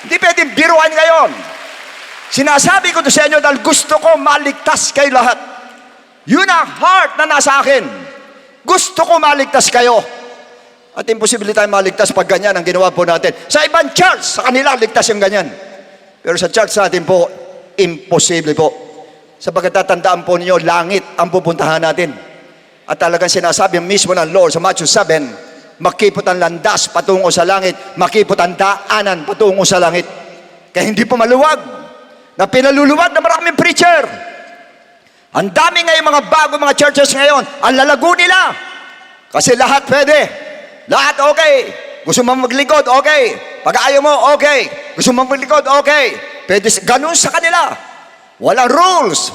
Hindi pwedeng biruan ngayon. Sinasabi ko to sa inyo dahil gusto ko maligtas kayo lahat. Yun ang heart na nasa akin. Gusto ko maligtas kayo. At imposible tayo maligtas pag ganyan ang ginawa po natin. Sa ibang church, sa kanila ligtas yung ganyan. Pero sa church natin po, imposible po. Sapagkat tatandaan po ninyo, langit ang pupuntahan natin. At talagang sinasabi mismo ng Lord sa Matthew 7, makipot ang landas patungo sa langit, makipot ang daanan patungo sa langit. Kaya hindi po maluwag na pinaluluwag na maraming preacher. Ang dami ngayon mga bago mga churches ngayon, ang lalago nila. Kasi lahat pwede. Lahat okay. Gusto mo maglingkod, okay. Pag ayaw mo, okay. Gusto mo maglingkod, okay. Pwede, ganun sa kanila. Walang rules.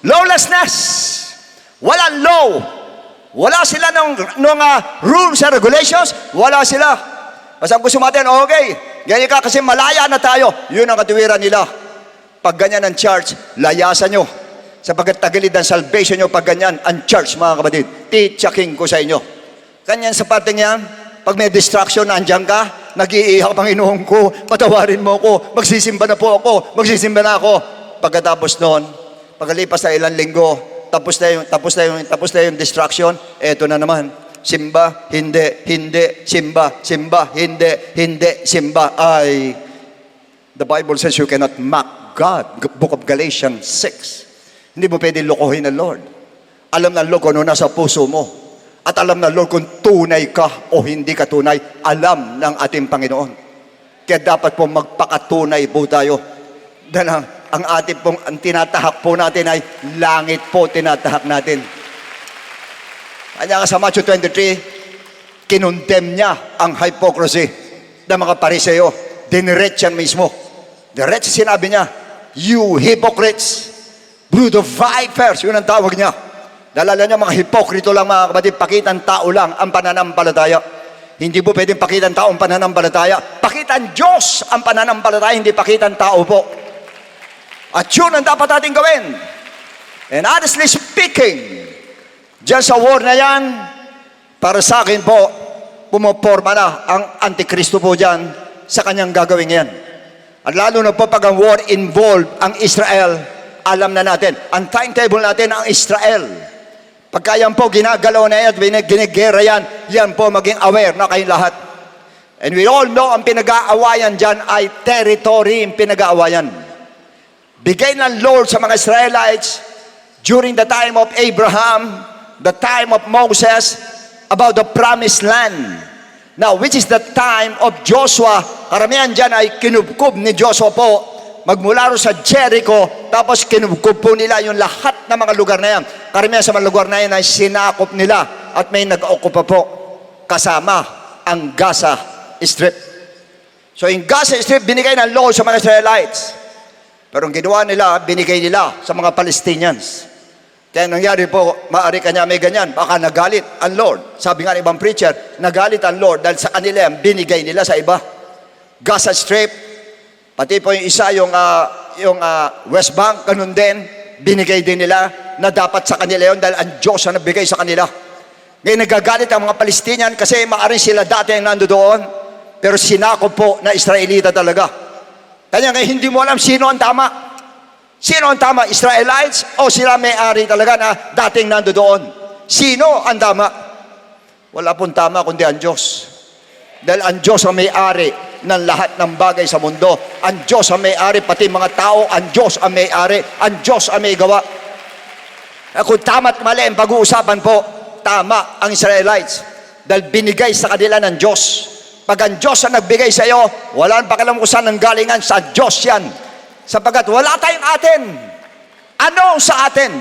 Lawlessness. Walang law. Wala sila ng rules and regulations. Wala sila. Basta gusto natin, okay. Ganyan ka kasi malaya na tayo. Yun ang katuwiran nila. Pag ganyan ang church, layasan nyo. Sapagkat tagilid ang salvation nyo pag ganyan ang church, mga kapatid. Titsaking ko sa inyo. Ganyan sa parting yan, pag may distraction, nandiyan ka, nag-iiyak, Panginoon ko, patawarin mo ko, magsisimba na po ako, magsisimba na ako. Pagkatapos noon, pagkalipas na ilang linggo, tapos na yung distraction, eto na naman. Simba, hindi, simba, hindi, simba. Ay, the Bible says you cannot mock God. Book of Galatians 6. Hindi mo pwede lokohin ng Lord. Alam ng Lord kung ano nasa puso mo. At alam ng Lord kung tunay ka o hindi ka tunay. Alam ng ating Panginoon. Kaya dapat po magpakatunay po tayo. Dahil ang ating pong ang tinatahak po natin ay langit po tinatahak natin. Kanya nga sa Matthew 23, kinondemn niya ang hypocrisy ng mga pariseo. Diniretso mismo. Diretso sinabi niya, you hypocrites, brood of vipers, yun ang tawag niya. Dalala niya mga hipokrito lang mga kapatid, pakitang tao lang ang pananampalataya. Hindi po pwedeng pakitang tao ang pananampalataya. Pakitang Diyos ang pananampalataya, hindi pakitang tao po. At yun ang dapat natin gawin. And honestly speaking, dyan sa war na yan, para sa akin po, pumoporma na ang Antikristo po dyan sa kanyang gagawin yan. At lalo na po pag ang war involved ang Israel, alam na natin, ang timetable natin ang Israel. Pagka yan po ginagalaw na yan, ginigera yan, yan po maging aware na kayong lahat. And we all know ang pinag-aawayan dyan ay territory ang pinag-aawayan. Bigay ng Lord sa mga Israelites during the time of Abraham, the time of Moses, about the promised land. Now, which is the time of Joshua. Karamihan dyan ay kinubkob ni Joshua po. Magmula ro sa Jericho, tapos kinubkob po nila yung lahat ng mga lugar na yan. Karamihan sa mga lugar na yan ay sinakop nila at may nag-okupa po kasama ang Gaza Strip. So yung Gaza Strip binigay ng Lord sa mga Israelites. Pero ang ginawa nila, binigay nila sa mga Palestinians. Kaya nangyari po, maaari kanya may ganyan, baka nagalit ang Lord. Sabi nga ng ibang preacher, nagalit ang Lord dahil sa kanila yan, binigay nila sa iba. Gaza Strip, pati po yung isa, yung West Bank, ganun din, binigay din nila na dapat sa kanila yun dahil ang Diyos ang nabigay sa kanila. Ngayon nagagalit ang mga Palestinian kasi maaaring sila dati ang nando doon, pero sinakop po na Israelita talaga. Kanya ngayon hindi mo alam sino ang tama. Sino ang tama? Israelites o sila may-ari talaga na dating nando doon? Sino ang tama? Wala pong tama kundi ang Diyos. Dahil ang Diyos ang may-ari ng lahat ng bagay sa mundo. Ang Diyos ang may-ari, pati mga tao, ang Diyos ang may-ari, ang Diyos ang may gawa. Kung tama at mali ang pag-uusapan po, tama ang Israelites. Dahil binigay sa kanila ng Diyos. Pag ang Diyos ang nagbigay sa iyo, wala nang pakialam kung saan ang galingan, sa Diyos yan. Sapagkat wala tayong atin. Ano sa atin?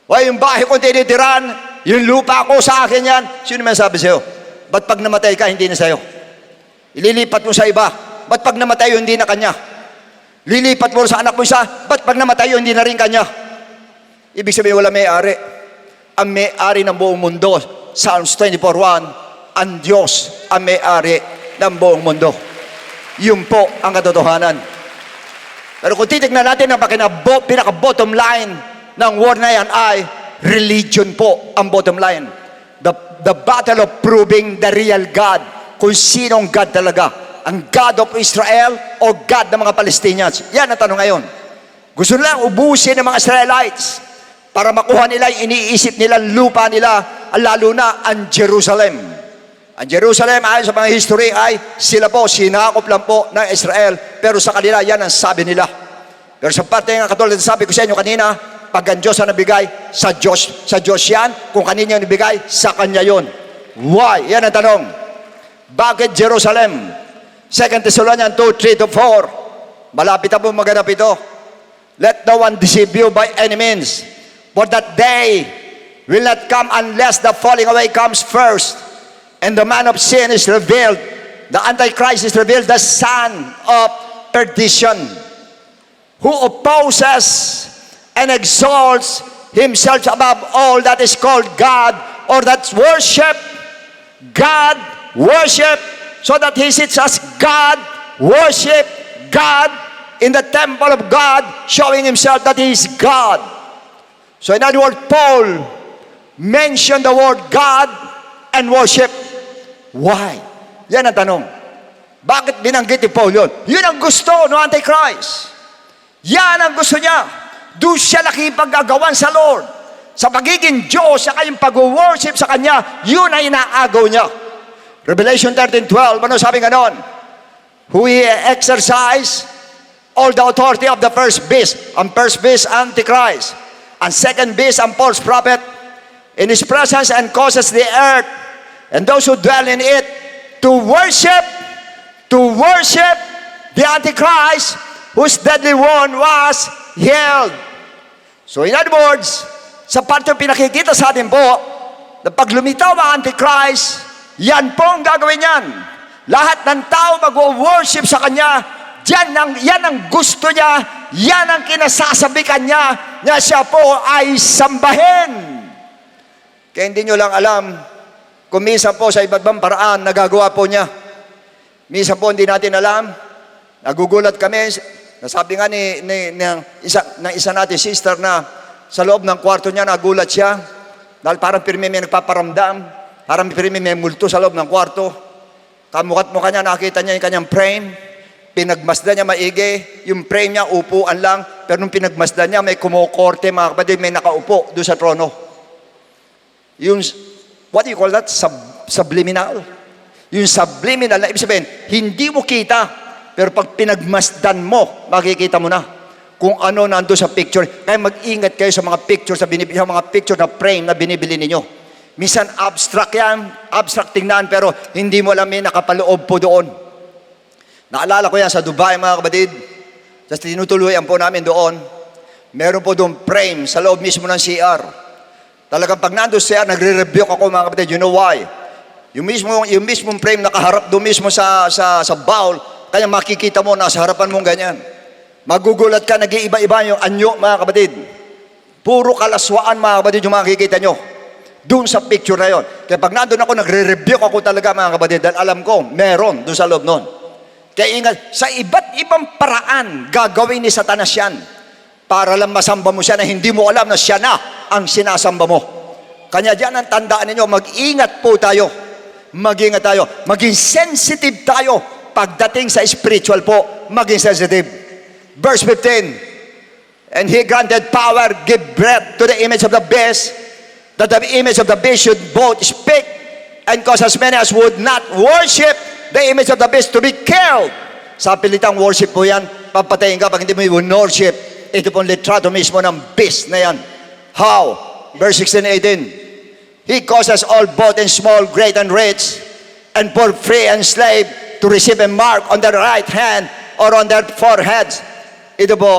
O yung bahay kong tinitiran, yung lupa ko sa akin yan. Sino man sabi sa'yo? Ba't pag namatay ka, hindi na sa'yo? Ililipat mo sa iba. Ba't pag namatay yun, hindi na kanya? Lilipat mo sa anak mo isa. Ba't pag namatay yun, hindi na rin kanya? Ibig sabihin, wala may-ari. Ang may-ari ng buong mundo, Psalms 24:1, ang Diyos ang may-ari ng buong mundo. Yun po ang katotohanan. Pero kung titignan natin ang pinaka-bottom line ng word na yan ay religion po ang bottom line. The battle of proving the real God. Kung sinong God talaga. Ang God of Israel o God ng mga Palestinians. Yan ang tanong ngayon. Gusto nilang ubusin ng mga Israelites para makuha nila yung iniisip nila, lupa nila, lalo na ang Jerusalem. Ang Jerusalem, ayon sa mga history, ay sila po, sinakop lang po ng Israel. Pero sa kanila, yan ang sabi nila. Pero sa parte ng katulad na sabi ko sa inyo kanina, pag ang Diyos ang nabigay, sa Diyos yan. Kung kanina yung nabigay, sa Kanya yun. Why? Yan ang tanong. Bakit Jerusalem? 2 Thessalonians 2:3-4. Malapit na po maganap ito. Let no one deceive you by any means. For that day will not come unless the falling away comes first. And the man of sin is revealed. The Antichrist is revealed, the son of perdition, who opposes and exalts himself above all that is called God or that's worship. God, worship, so that he sits as God, worship God in the temple of God, showing himself that he is God. So in other words, Paul mentioned the word God and worship. Why? Yan ang tanong. Bakit binanggit ni Paul yun? Yun ang gusto ng Antichrist. Yan ang gusto niya. Doon siya nakipaggagawan sa Lord. Sa pagiging Diyos, sa kayong pag-worship sa Kanya, yun ang inaagaw niya. Revelation 13:12, ano sabi ganon? Who he exercise all the authority of the first beast. Ang first beast, Antichrist. Ang second beast, ang false prophet. In his presence and causes the earth and those who dwell in it to worship the Antichrist, whose deadly wound was healed. So in other words, sa part yung pinakikita sa atin po, na pag lumitaw ang Antichrist, yan po ang gagawin yan. Lahat ng tao mag-worship sa Kanya, yan ang gusto niya, yan ang kinasasabikan niya, na siya po ay sambahin. Kaya hindi nyo lang alam, kung minsan po sa iba't ibang paraan, nagagawa po niya. Minsan po hindi natin alam, nagugulat kami, nasabi nga ng isa natin sister na sa loob ng kwarto niya, nagulat siya, dahil parang pirmi may nagpaparamdam, parang pirmi may multo sa loob ng kwarto. Kamukat-mukha niya, nakita niya yung kanyang frame, pinagmasdan niya maigi, yung frame niya, upuan lang, pero nung pinagmasdan niya, may kumukorte, mga kapatid, may nakaupo doon sa trono. Yung, what do you call that? Subliminal. Yung subliminal, na ibig sabihin, hindi mo kita, pero pag pinagmasdan mo, makikita mo na kung ano nando sa picture. Kaya mag-ingat kayo sa mga picture, sa mga picture na frame na binibili ninyo. Minsan abstract yan, abstract tingnan, pero hindi mo alam may nakapaloob po doon. Naalala ko yan sa Dubai, mga kapatid. Sa tinutuluyan po namin doon, meron po doon frame sa loob mismo ng CR. Talagang pag nando sa CR, nagre-rebuke ako, mga kapatid. You know why? Yung mismong frame nakaharap doon mismo sa bowl, kaya makikita mo, nasa harapan mong ganyan. Magugulat ka, nag-iiba-iba yung anyo, mga kapatid. Puro kalaswaan, mga kapatid, yung makikita nyo. Doon sa picture na yon. Kaya pag nandun ako, nagre-rebuke ako talaga, mga kapatid, dahil alam ko, meron doon sa loob nun. Kaya ingat, sa iba't ibang paraan, gagawin ni Satanas yan. Para lang masamba mo siya na hindi mo alam na siya na ang sinasamba mo. Kanya dyan ang tandaan ninyo, mag-ingat po tayo. Mag-ingat tayo. Maging sensitive tayo pagdating sa spiritual po. Maging sensitive. Verse 15, and he granted power, give breath to the image of the beast, that the image of the beast should both speak and cause as many as would not worship the image of the beast to be killed. Sa pilitang worship po yan, papatayin ka pag hindi mo worship. Ito pong litrato mismo ng beast na yan. How? Verse 16 and 18. He causes all both and small, great and rich, and poor, free and slave to receive a mark on their right hand or on their foreheads. Ito po,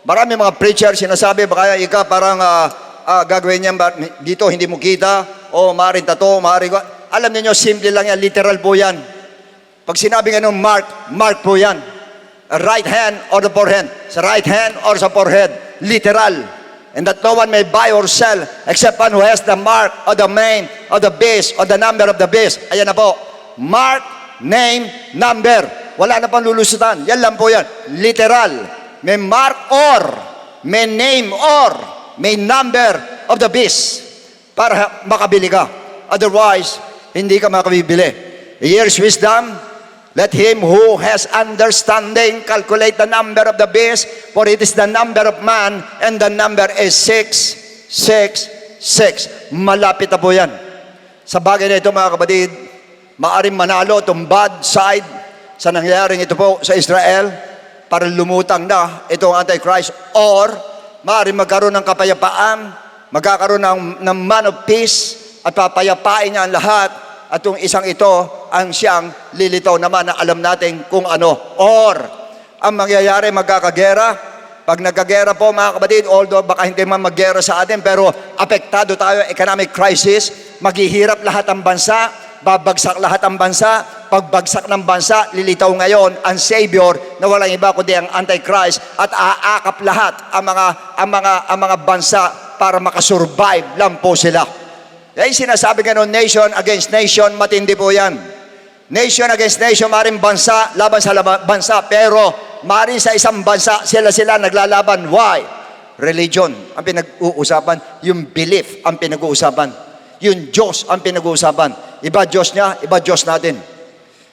marami mga preacher sinasabi, baka ika parang gagawin niya dito, hindi mo kita, o maaaring tato, maaaring... Alam niyo, simple lang yan, literal po yan. Pag sinabi nga ng mark po yan. Right hand or the forehead. Sa right hand or sa forehead. Literal. And that no one may buy or sell except one who has the mark or the name or the beast or the number of the beast. Ayan na po. Mark, name, number. Wala na pang lulusutan. Yan lang po yan. Literal. May mark or, may name or, may number of the beast para makabili ka. Otherwise, hindi ka makabibili. Here's wisdom. Let him who has understanding calculate the number of the beast, for it is the number of man, and the number is 666. Malapit na po yan. Sa bagay na ito, mga kapatid, maaring manalo itong bad side sa nangyayaring ito po sa Israel para lumutang na itong Antichrist, or maaring magkaroon ng kapayapaan, magkakaroon ng man of peace, at papayapain niya ang lahat, at yung isang ito ang siyang lilitaw naman na alam natin kung ano. Or, ang mangyayari, magkakagera. Pag nagkagera po, mga kapatid, although baka hindi man maggera sa atin, pero apektado tayo, economic crisis, maghihirap lahat ang bansa, babagsak lahat ang bansa. Pagbagsak ng bansa, lilitaw ngayon ang Savior na walang iba kundi ang Antichrist, at aakap lahat ang mga bansa para makasurvive lang po sila. Kaya sinasabi nga nun, nation against nation, matindi po yan. Nation against nation, maring bansa, laban sa bansa, pero maring sa isang bansa, sila naglalaban. Why? Religion ang pinag-uusapan, yung belief ang pinag-uusapan, yung Diyos ang pinag-uusapan. Iba Diyos niya, iba Diyos natin.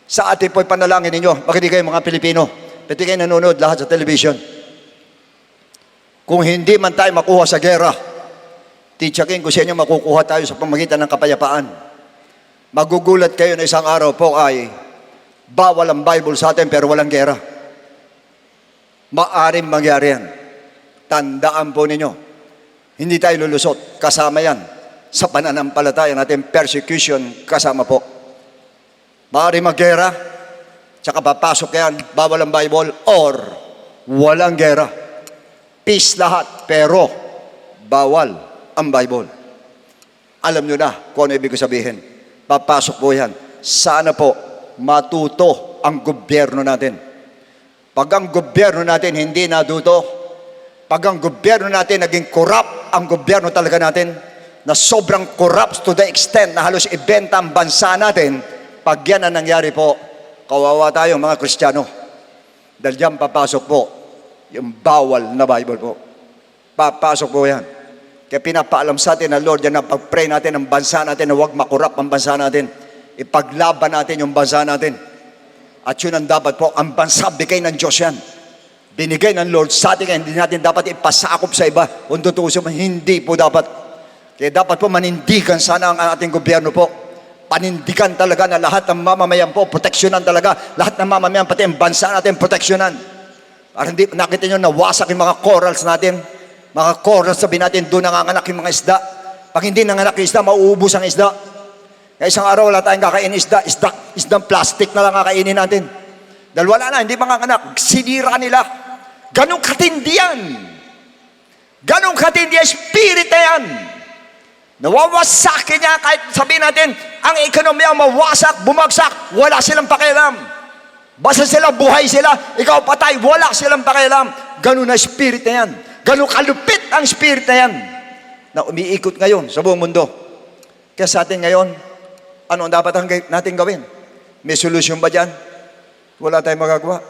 Sa atin po'y panalangin ninyo, bakit kayo mga Pilipino, pati kayo nanonood lahat sa television. Kung hindi man tayo makuha sa gera, titsakin ko sa inyo, makukuha tayo sa pamagitan ng kapayapaan. Magugulat kayo na isang araw po ay bawal ang Bible sa atin pero walang gera. Maaring mangyari yan. Tandaan po ninyo, hindi tayo lulusot. Kasama yan sa pananampalataya natin, persecution kasama po. Maaring maggera, tsaka papasok yan, bawal ang Bible, or walang gera. Peace lahat, pero bawal ang Bible. Alam nyo na kung ano ibig sabihin. Papasok po yan. Sana po matuto ang gobyerno natin. Pag ang gobyerno natin hindi natuto, pag ang gobyerno natin naging corrupt, ang gobyerno talaga natin, na sobrang corrupt to the extent na halos ibenta ang bansa natin, pag yan ang nangyari po, kawawa tayo mga Kristiyano. Dahil dyan papasok po yung bawal na Bible po. Papasok po yan. Kaya pinapaalam sa atin ng Lord yan na pag-pray natin ang bansa natin na huwag makurap ang bansa natin. Ipaglaban natin yung bansa natin. At yun ang dapat po, ang bansa bigay ng Diyos yan. Binigay ng Lord sa atin, kaya hindi natin dapat ipasakop sa iba. Kung tutusin mo, hindi po dapat. Kaya dapat po manindigan sana ang ating gobyerno po. Panindigan talaga na lahat ng mamamayan po, proteksyonan talaga. Lahat ng mamamayan, pati ang bansa natin, proteksyonan. Para hindi, nakita nyo, nawasak yung mga corals natin. Mga corals, sabi natin, doon nanganganak yung mga isda. Pag hindi nanganak yung isda, mauubos ang isda. Kaya isang araw, wala tayong kakainin isda. Isdang plastic na lang kakainin natin. Dahil wala na, hindi manganganak. Sinira nila. Ganong katindi yan. Ganong katindi ang spirit na yan. Nawawasakin niya kahit sabihin natin, ang ekonomiya mawasak, bumagsak, wala silang pakialam. Basta sila, buhay sila, ikaw patay, wala silang pakialam. Ganun na spirit na yan. Ganun kalupit ang spirit na yan na umiikot ngayon sa buong mundo. Kaya sa atin ngayon, ano ang dapat natin gawin? May solusyon ba dyan? Wala tayong magagawa.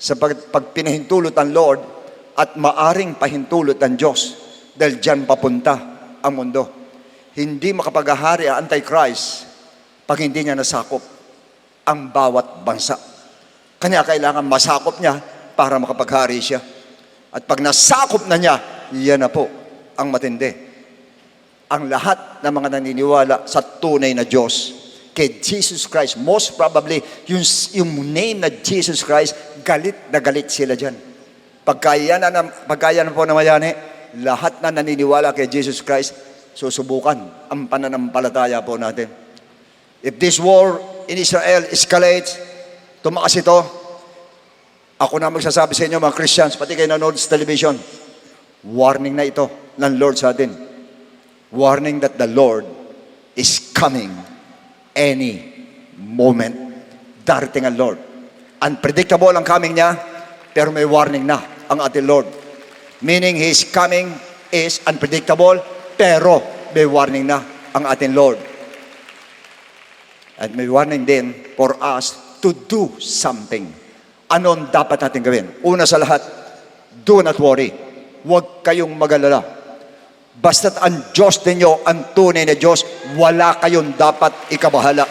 Sa pag pinahintulot ang Lord at maaring pahintulot ang Diyos dahil dyan papunta ang mundo. hindi makapaghahari ang Antichrist pag hindi niya nasakop ang bawat bansa. Kanya kailangan masakop niya para makapaghari siya. At pag nasakop na niya, yan na po ang matindi. Ang lahat ng mga naniniwala sa tunay na Diyos, kay Jesus Christ, most probably, yung name na Jesus Christ, galit na galit sila dyan. Pagkaya na po na mayani, lahat na naniniwala kay Jesus Christ, susubukan ang pananampalataya po natin. If this war in Israel escalates, tumakas ito, ako na magsasabi sa inyo mga Christians, pati kayo nanonood sa television, warning na ito ng Lord sa atin. Warning that the Lord is coming any moment. Darating ang Lord. Unpredictable ang coming niya, pero may warning na ang ating Lord. Meaning His coming is unpredictable, pero may warning na ang ating Lord. At may warning din for us to do something. Ano ang dapat natin gawin? Una sa lahat, do not worry. Huwag kayong mag-alala. Basta't ang Diyos ninyo, ang tunay na Diyos, wala kayong dapat ikabahala.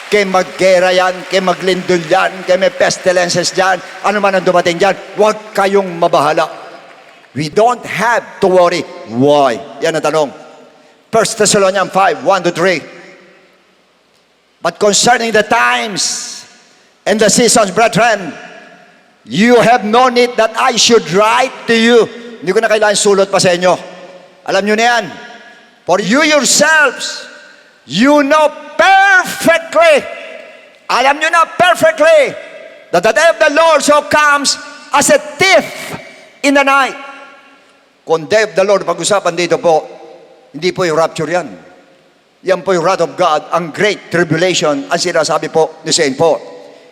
Kaya maggera yan, kaya maglindol yan, kaya may pestilences dyan, ano man ang dumating dyan, huwag kayong mabahala. We don't have to worry. Why? Yan ang tanong. 1 Thessalonians 5, 1-3. But concerning the times and the seasons, brethren, you have no need that I should write to you. Hindi ko na kailangan sulat pa sa inyo. Alam nyo na yan. For you yourselves, you know perfectly, alam nyo na perfectly, that the day of the Lord so comes as a thief in the night. Kung day of the Lord, pag-usapan dito po, hindi po yung rapture yan. Yan po yung wrath of God, ang great tribulation, ang sinasabi po ni St. Paul.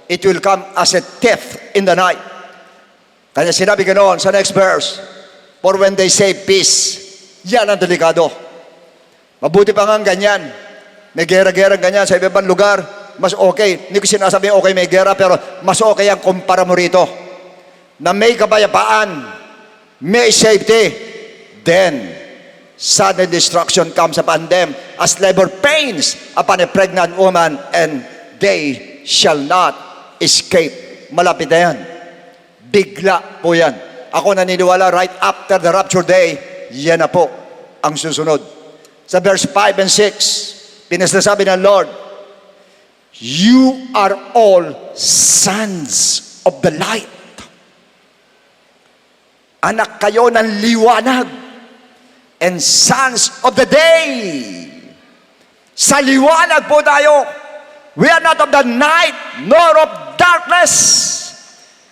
It will come as a thief in the night. Kaya sinabi ganoon sa next verse, for when they say peace, yan ang delikado. Mabuti pa nga ganyan. May gera-gera ganyan sa ibang lugar, mas okay. Hindi ko sinasabi okay may gera, pero mas okay ang kumpara mo rito. Na may kapayapaan, may safety, then sudden destruction comes upon them as labor pains upon a pregnant woman, and they shall not escape. Malapit na yan. Bigla po yan. Ako naniniwala right after the rapture day, yan na po ang susunod. Sa verse 5 and 6, pinasasabi ng Lord, you are all sons of the light. Anak kayo ng liwanag and sons of the day. Sa liwanag po tayo. We are not of the night nor of darkness.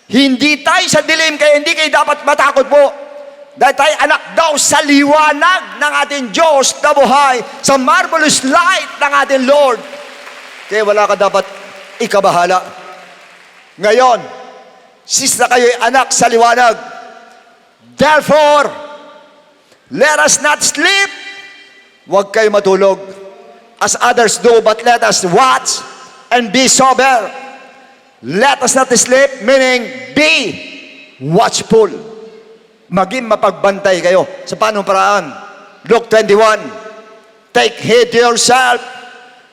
Hindi tayo sa dilim, kaya hindi kayo dapat matakot po. Dahil tayo anak daw sa liwanag ng ating Diyos na buhay, sa marvelous light ng ating Lord. Kaya wala ka dapat ikabahala. Ngayon, since na kayo'y anak sa liwanag, therefore, let us not sleep. Huwag kayo matulog as others do, but let us watch and be sober. Let us not sleep, meaning be watchful. Maging mapagbantay kayo. Sa paanong paraan? Luke 21, take heed to yourself,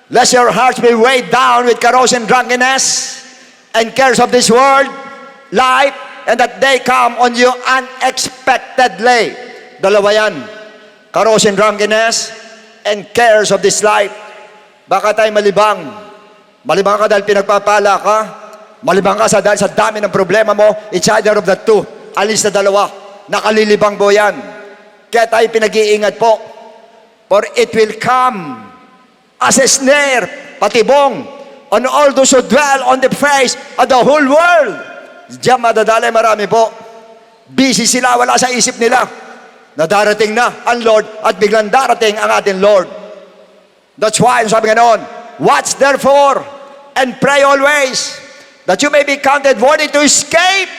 lest your hearts be weighed down with carousing drunkenness and cares of this world, life, and that they come on you unexpectedly. Dalawa yan. Carousing drunkenness and cares of this life. Baka tayo malibang. Malibang ka dahil pinagpapala ka. Malibang ka dahil sa dami ng problema mo. It's either of the two. Alis na dalawa. Nakalilibang po yan. Kaya tayo pinag-iingat po. For it will come as a snare, patibong, on all those who dwell on the face of the whole world. Diyan madadalay marami po. Busy sila, wala sa isip nila. Nadarating na ang Lord at biglang darating ang ating Lord. That's why, sabi nga noon, watch therefore and pray always that you may be counted worthy to escape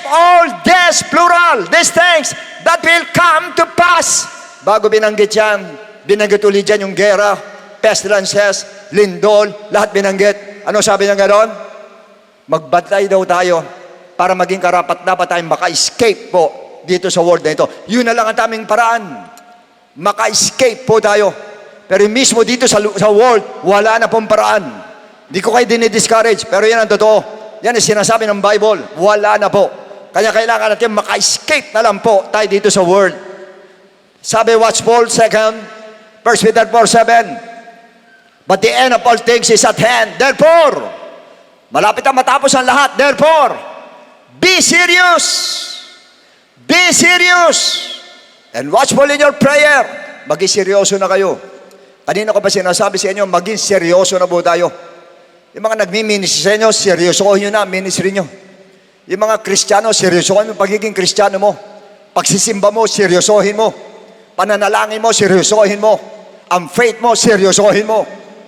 all this, plural, these things that will come to pass. Bago binanggit yan, binanggit ulit yan yung gera, pestilences, lindol, lahat binanggit. Ano sabi niya gano'n? Magbantay daw tayo para maging karapat dapat tayong maka-escape po dito sa world na ito. Yun na lang ang taming paraan. Maka-escape po tayo. Pero mismo dito sa world, wala na pong paraan. Hindi ko kayo dinidiscourage, pero yan ang totoo. Yan ang sinasabi ng Bible. Wala na po. Kaya kailangan natin maka-escape na lang po tayo dito sa world. Sabi, watch Paul, 2 Peter 4:7. But the end of all things is at hand. Therefore, malapit na matapos ang lahat. Therefore, be serious. Be serious. And watchful in your prayer. Maging seryoso na kayo. Kanina ko pa sinasabi sa inyo, maging seryoso na po tayo. Yung mga nagmi-ministry sa inyo, seryosohin nyo na ministry nyo. Yung mga Kristiyano, seryosohin mo pagiging Kristiyano mo. Pagsisimba mo, seryosohin mo. Pananalangin mo, seryosohin mo. Ang faith mo, seryosohin mo.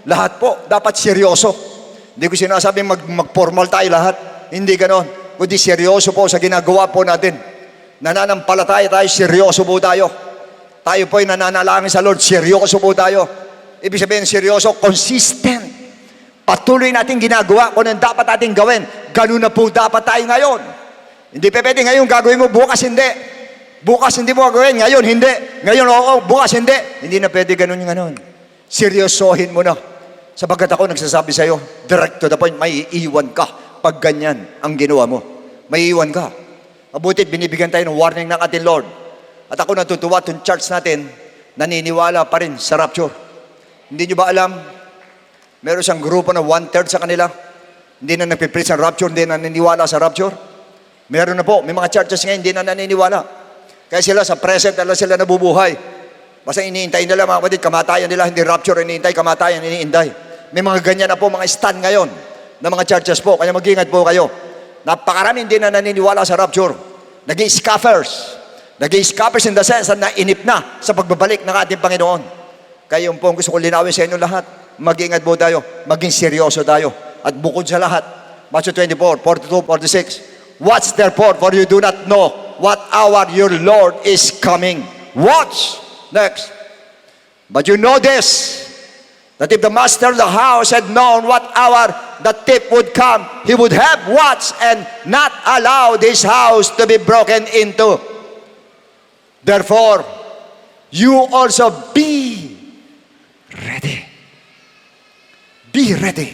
Lahat po, dapat seryoso. Hindi ko sinasabing mag-formal tayo lahat. Hindi ganon. Kundi seryoso po sa ginagawa po natin. Nananampalataya tayo, seryoso po tayo. Tayo po ay nananalangin sa Lord, seryoso po tayo. Ibig sabihin, seryoso, consistent. Patuloy natin ginagawa kung ano dapat natin gawin. Ganun na po dapat tayo ngayon. Hindi pa pwede ngayon gagawin mo, bukas hindi. Bukas hindi mo gagawin, ngayon hindi. Ngayon oo, bukas hindi. Hindi na pwede ganun yung ganun. Seryosohin mo na. Sapagkat ako nagsasabi sa iyo, direct to the point, may iiwan ka pag ganyan ang ginawa mo. May iiwan ka. Mabutit, binibigyan tayo ng warning ng ating Lord. At ako natutuwa itong church natin, naniniwala pa rin sa rapture. Hindi nyo ba alam, meron siyang grupo na 1/3 sa kanila, hindi na nagpipreach ng rapture, hindi na naniniwala sa rapture. Meron na po, may mga churches ngayon, hindi na naniniwala. Kaya sila sa present, sila nabubuhay. Basta iniintay nila mga kapatid, kamatayan nila, hindi rapture, iniintay, kamatayan, iniintay. May mga ganyan na po, mga stand ngayon, ng mga churches po, kaya mag-ingat po kayo. Napakarami hindi na naniniwala sa rapture. Nag-i-scoffers. Nag-i-scoffers in the sense na nainip na sa pagbabalik ng ating Panginoon. Kaya yung po gusto ko linawin sa inyo lahat. Mag-ingat po tayo. Maging seryoso tayo. At bukod sa lahat, Matthew 24, 42, 46. Watch therefore, for you do not know what hour your Lord is coming. Watch. Next. But you know this, that if the master of the house had known what hour the thief would come, he would have watched and not allowed his house to be broken into. Therefore, you also be ready. Be ready.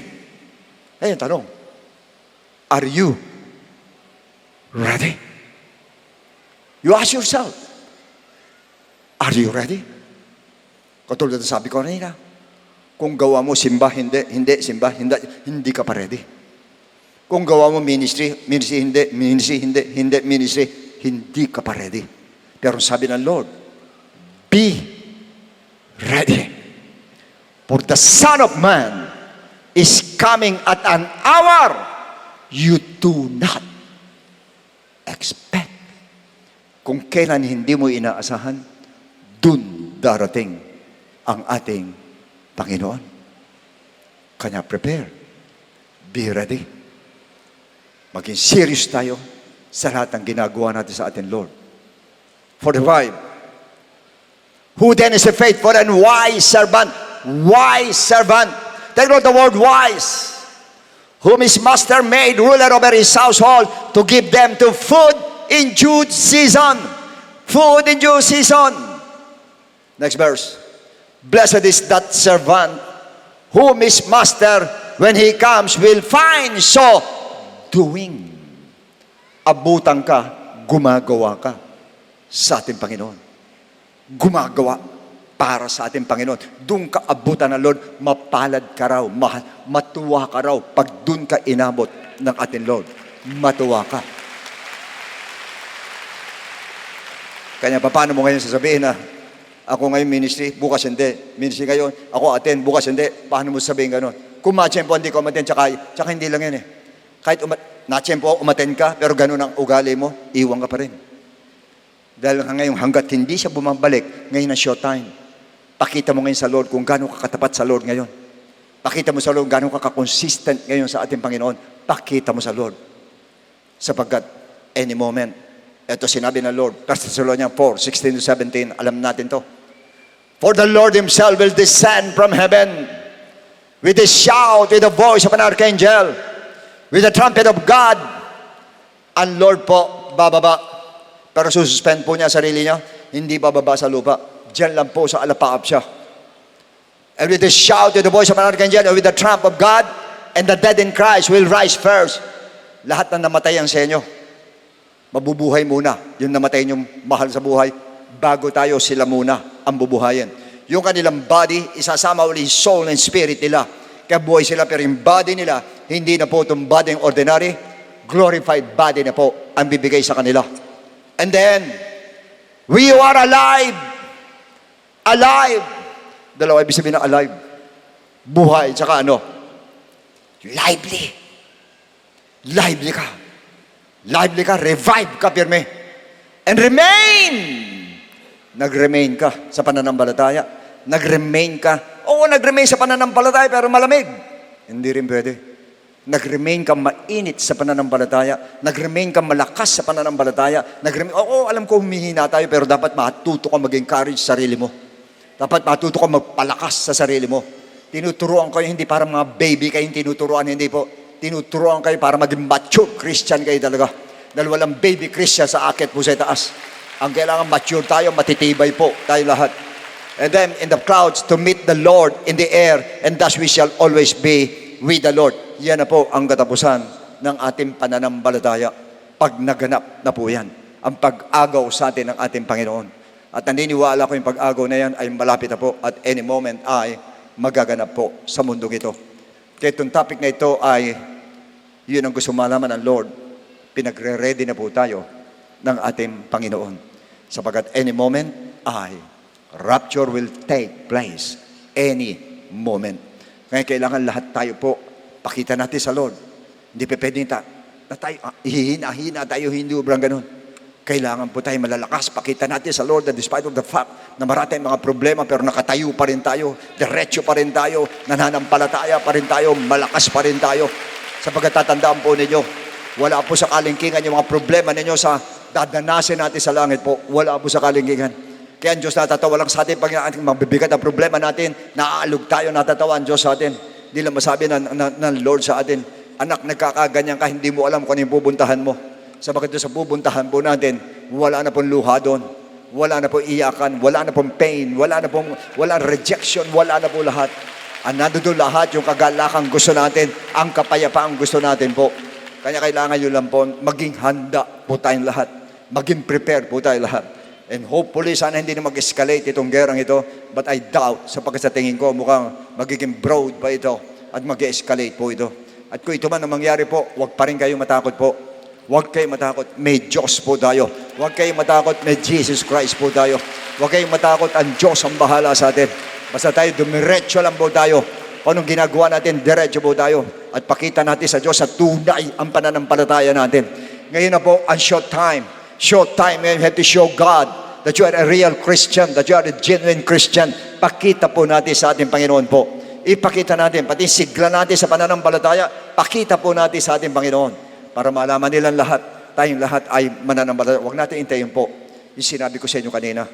Ayun, tanong. Are you ready? You ask yourself, are you ready? Katulad na sabi ko kanina, kung gawa mo simba, hindi, simba, hindi ka pa ready. Kung gawa mo ministry, hindi ka pa ready. Pero sabi ng Lord, be ready. For the Son of Man is coming at an hour you do not expect. Kung kailan hindi mo inaasahan, dun darating ang ating Panginoon. Kanya prepare. Be ready. Maging serious tayo sa lahat ng ginagawa natin sa ating Lord. 45. Who then is a faithful and wise servant? Wise servant. Take note the word wise. Whom his master made ruler over his household to give them to food in due season. Food in due season. Next verse. Blessed is that servant whom his master, when he comes, will find so doing. Abutan ka, gumagawa ka sa ating Panginoon. Gumagawa para sa ating Panginoon. Doon ka abutan ng Lord, mapalad ka raw, matuwa ka raw pag doon ka inabot ng ating Lord. Matuwa ka. Kanya paano mo ngayon sasabihin na ako ngayon ministry, bukas hindi. Ministry ngayon, ako attend, bukas hindi. Paano mo sabihin gano'n? Kung ma-tsempo, hindi ko umattend, tsaka hindi lang yan eh. Kahit na-tsempo, umattend ka, pero gano'n ang ugali mo, iwan ka pa rin. Dahil ngayon, hanggat hindi siya bumabalik, ngayon ang showtime. Pakita mo ngayon sa Lord kung gano'n ka katapat sa Lord ngayon. Pakita mo sa Lord gano'n ka consistent ngayon sa ating Panginoon. Pakita mo sa Lord. Sapagkat any moment, ito sinabi ng Lord, 1 Thessalonians 4:16-17, alam natin to. For the Lord himself will descend from heaven with a shout, with the voice of an archangel, with the trumpet of God. Ang Lord po, bababa. Pero sususpend po niya sarili niya, hindi bababa sa lupa. Diyan lang po sa alapaap siya. And with the shout, with the voice of an archangel, and with the trump of God, and the dead in Christ will rise first. Lahat na namatay ang sa inyo, mabubuhay muna. Yung namatay niyong mahal sa buhay, bago tayo, sila muna ang bubuhayin. Yung kanilang body, isasama uli yung soul and spirit nila. Kaya buhay sila, pero yung body nila, hindi na po itong body ng ordinary, glorified body na po ang bibigay sa kanila. And then, we are alive. Alive. Dalawa ibig sabihin na alive. Buhay, tsaka ano? Lively. Lively ka. Lively ka, revive ka, pirme. And remain. Nag-remain ka sa pananampalataya. Nag-remain ka. Oo, nag-remain sa pananampalataya, pero malamig. Hindi rin pwede. Nag-remain ka mainit sa pananampalataya. Nag-remain ka malakas sa pananampalataya. Oo, alam ko humihina tayo, pero dapat matuto ka mag-encourage sa sarili mo. Dapat matuto ka magpalakas sa sarili mo. Tinuturuan kayo, hindi para mga baby kayo tinuturuan, hindi po. Tinuturuan kayo para maging mature Christian kayo talaga. Dahil walang baby Christian sa akit po sa taas. Ang kailangan mature tayo, matitibay po tayo lahat. And then in the clouds to meet the Lord in the air, and thus we shall always be with the Lord. Yan na po ang katapusan ng ating pananampalataya. Pag naganap na po yan, ang pag-agaw sa atin ng ating Panginoon. At naniniwala ko yung pag-agaw na yan ay malapit na po at any moment ay magaganap po sa mundong ito. Kaya itong topic na ito ay yun ang gusto malaman ng Lord. Pinagre-ready na po tayo ng ating Panginoon. Sapagat any moment ay rapture will take place any moment. Kaya kailangan lahat tayo po pakita natin sa Lord. Hindi pa pwedeng na tayo hihina-hina tayo, hindi ubrang ganun. Kailangan po tayo malalakas. Pakita natin sa Lord that despite of the fact na marami tayong mga problema, pero nakatayo pa rin tayo, diretso pa rin tayo, nananampalataya pa rin tayo, malakas pa rin tayo. Sapagat tatandaan po ninyo, wala po sa kalingkingan yung mga problema ninyo sa dadanasin natin sa langit po. Wala po sa kalingkingan. Kaya ang Diyos natatawa lang sa atin pag mabibigat ang problema natin, naaalog tayo, natatawa ang Diyos sa atin. Hindi lang masabi ng Lord sa atin, anak, nagkakaganyan ka, hindi mo alam kung ano yung pupuntahan mo. Sabagat sa pupuntahan po natin, wala na pong luha doon. Wala na pong iyakan, wala na pong pain, wala rejection, wala na po lahat. Ang nandoon lahat, yung kagalakang gusto natin, ang kapayapaang gusto natin po. Kaya kailangan yun lang po, maging handa po tayong lahat. Maging prepared po tayo lahat. And hopefully, sana hindi na mag-escalate itong gerang ito. But I doubt, sapagkat sa tingin ko, mukhang magiging broad pa ito at mag-escalate po ito. At kung ito man ang mangyari po, huwag pa rin kayo matakot po. Huwag kayong matakot, may Diyos po tayo. Huwag kayong matakot, may Jesus Christ po tayo. Huwag kayong matakot, ang Diyos ang bahala sa atin. Basta tayo, dumiretso lang po tayo. Kung anong ginagawa natin, diretso po tayo. At pakita natin sa Diyos sa tunay ang pananampalataya natin. Ngayon na po, ang short time, you have to show God that you are a real Christian, that you are a genuine Christian. Pakita po natin sa ating Panginoon po. Ipakita natin, pati sigla natin sa pananampalataya, pakita po natin sa ating Panginoon. Para malaman nilang lahat, tayong lahat ay mananampalataya. Huwag natin intayin po. Yung sinabi ko sa inyo kanina,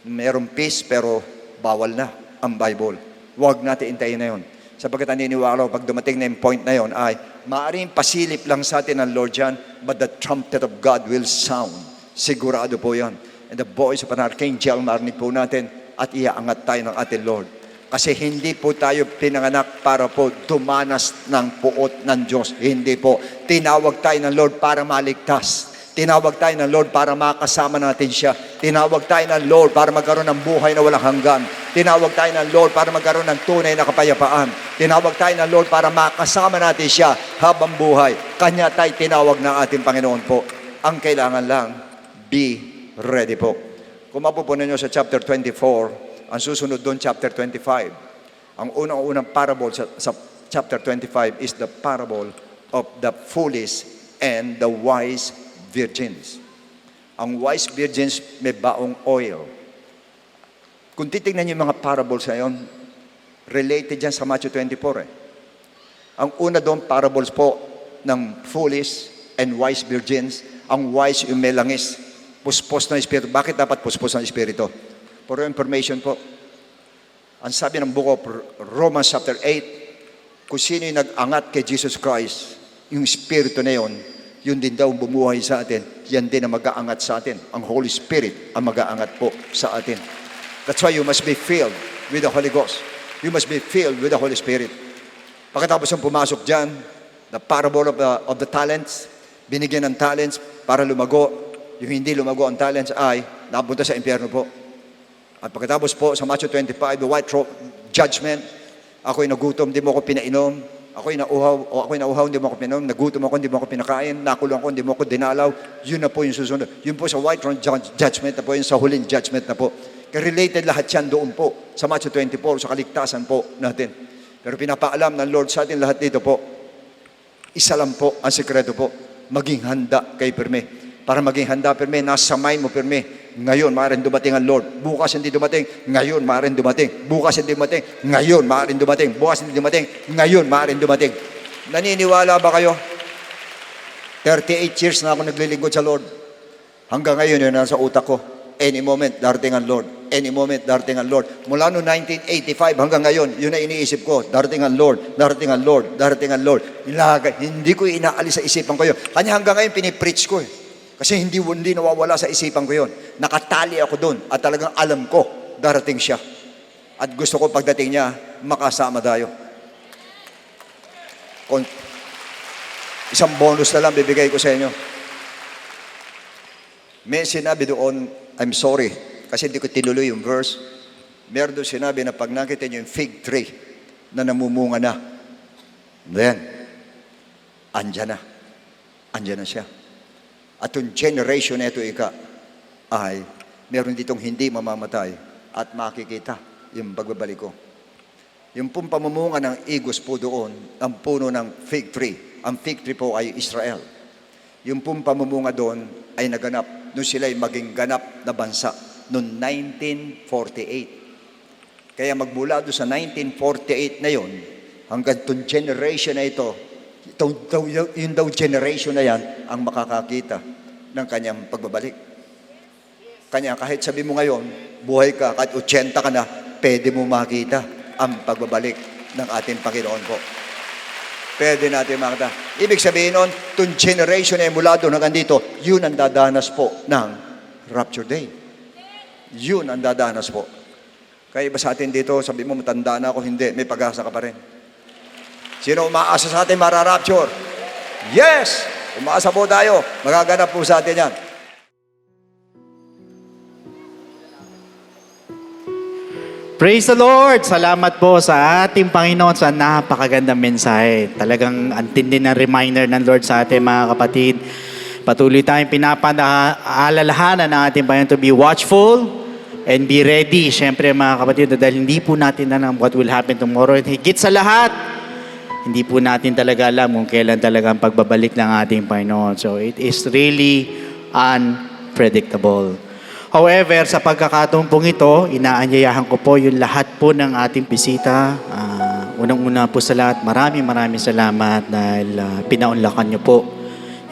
mayroong peace pero bawal na ang Bible. Huwag natin intayin na yun. Sapagkat naniniwala ko, pag dumating na yung point na yun, ay maaaring pasilip lang sa atin ng Lord yan, but the trumpet of God will sound. Sigurado po yan. And the voice of an archangel, marinig po natin at iaangat tayo ng ating Lord. Kasi hindi po tayo pinanganak para po dumanas ng puot ng Diyos. Hindi po. Tinawag tayo ng Lord para maligtas. Tinawag tayo ng Lord para makasama natin siya. Tinawag tayo ng Lord para magkaroon ng buhay na walang hanggan. Tinawag tayo ng Lord para magkaroon ng tunay na kapayapaan. Tinawag tayo ng Lord para makasama natin siya habang buhay. Kanya tayo tinawag ng ating Panginoon po. Ang kailangan lang, be ready po. Kung mapupunan nyo sa chapter 24, ang susunod doon, chapter 25. Ang unang-unang parable sa chapter 25 is the parable of the foolish and the wise virgins. Ang wise virgins may baong oil. Kung titignan niyo yung mga parables na yun, related yan sa Matthew 24. Ang una doon, parables po ng foolish and wise virgins. Ang wise yung may langis, puspos ng Espiritu. Bakit dapat puspos ng Espiritu? For information po, ang sabi ng book of Romans chapter 8, kung sino yung nag-angat kay Jesus Christ, yung Espiritu na yun din daw bumuhay sa atin, yan din ang mag-aangat sa atin. Ang Holy Spirit ang mag-aangat po sa atin. That's why you must be filled with the Holy Ghost. You must be filled with the Holy Spirit. Pagkatapos ng pumasok dyan, the parable of the talents, binigyan ng talents para lumago. Yung hindi lumago ang talents ay napunta sa impyerno po. At pagkatapos po sa Matthew 25, the white judgment, ako'y nagutom, di mo ako pinainom. Ako'y nauhaw, hindi mo ako pinainom. Nagutom ako, hindi mo ako pinakain. Nakulong ako, hindi mo ako dinalaw. Yun na po yung susunod. Yun po sa white judgment na po, yun sa huling judgment na po. Kaya related lahat yan doon po sa Matthew 24, sa kaligtasan po natin. Pero pinapaalam ng Lord sa atin lahat dito po, isa lang po ang sikreto po, maging handa kay pirme. Para maging handa pirme, nasa mind mo pirme. Ngayon, maaaring dumating ang Lord. Bukas hindi dumating. Ngayon, maaaring dumating. Bukas hindi dumating. Ngayon, maaaring dumating. Bukas hindi dumating. Ngayon, maaaring dumating. Naniniwala ba kayo? 38 years na ako naglilingkod sa Lord. Hanggang ngayon, yun nasa utak ko. Any moment, darating ang Lord. Any moment, darating ang Lord. Mula noong 1985 hanggang ngayon, yun na iniisip ko. Darating ang Lord, darating ang Lord, darating ang Lord. Hindi ko inaalis sa isipan ko yun. Kanya hanggang ngayon, pinipreach ko eh. Kasi hindi nawawala sa isipan ko yun. Nakatali ako doon at talagang alam ko, darating siya. At gusto ko pagdating niya, makasama tayo. Isang bonus na lang bibigay ko sa inyo. May sinabi doon, I'm sorry, kasi hindi ko tinuloy yung verse. Meron doon sinabi na pag nakita niyo yung fig tree na namumunga na, then, andyan na siya. At yung generation na ito ay meron ditong hindi mamamatay at makikita yung pagbabalik ko. Yung pong pamumunga ng igos po doon, ang puno ng fig tree. Ang fig tree po ay Israel. Yung pong pamumunga doon ay naganap nung sila'y maging ganap na bansa noong 1948. Kaya magmula doon sa 1948 na yon, hanggang itong generation na ito, yung daw generation na yan ang makakakita ng kanyang pagbabalik. Kanya kahit sabi mo ngayon, buhay ka, kahit 80 ka na, pwede mo makita ang pagbabalik ng ating Panginoon po. Pwede natin makita. Ibig sabihin nun, itong generation na mula doon hanggang dito, yun ang dadanas po ng Rapture Day. Yun ang dadanas po. Kaya iba sa atin dito, sabi mo matanda na ako, hindi, may pag-asa ka pa rin. Sino umaasa sa atin mararapture? Yes! Umaasa po tayo. Magaganap po sa atin yan. Praise the Lord! Salamat po sa ating Panginoon sa napakagandang mensahe. Talagang antindi ng reminder ng Lord sa ating mga kapatid. Patuloy tayong pinapaalalahanan ng ating Panginoon to be watchful and be ready. Siyempre mga kapatid, dahil hindi po natin alam what will happen tomorrow. At higit sa lahat, hindi po natin talaga alam kung kailan talaga ang pagbabalik ng ating Panginoon. So it is really unpredictable. However, sa pagkakataon pong ito, inaanyayahan ko po yung lahat po ng ating bisita. Unang-una po sa lahat, maraming salamat dahil pinaunlakan niyo po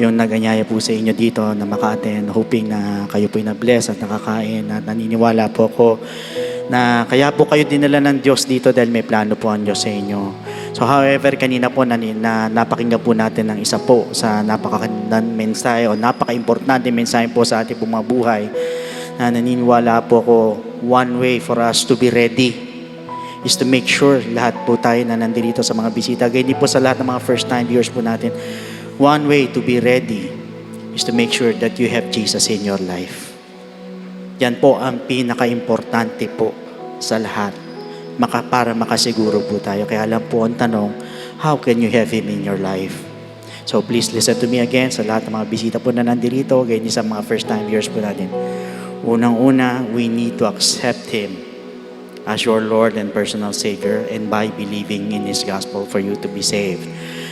yung naganyaya po sa inyo dito na maka-attend. Hoping na kayo po na-bless at nakakain at naniniwala po ko na kaya po kayo dinala ng Diyos dito dahil may plano po ang Diyos sa inyo. So however, kanina po na napakinggan po natin ng isa po sa napakagandang mensahe o napaka-importante mensahe po sa ating mga buhay na naniniwala po ko, one way for us to be ready is to make sure lahat po tayo na nandito sa mga bisita, ganyan po sa lahat ng mga first-time viewers po natin, one way to be ready is to make sure that you have Jesus in your life. Yan po ang pinaka-importante po sa lahat para makasiguro po tayo. Kaya alam po ang tanong, how can you have Him in your life? So please listen to me again sa lahat ng mga bisita po na nandito, ganyan sa mga first-time viewers po natin. Unang-una, we need to accept Him as your Lord and personal Savior and by believing in His gospel for you to be saved.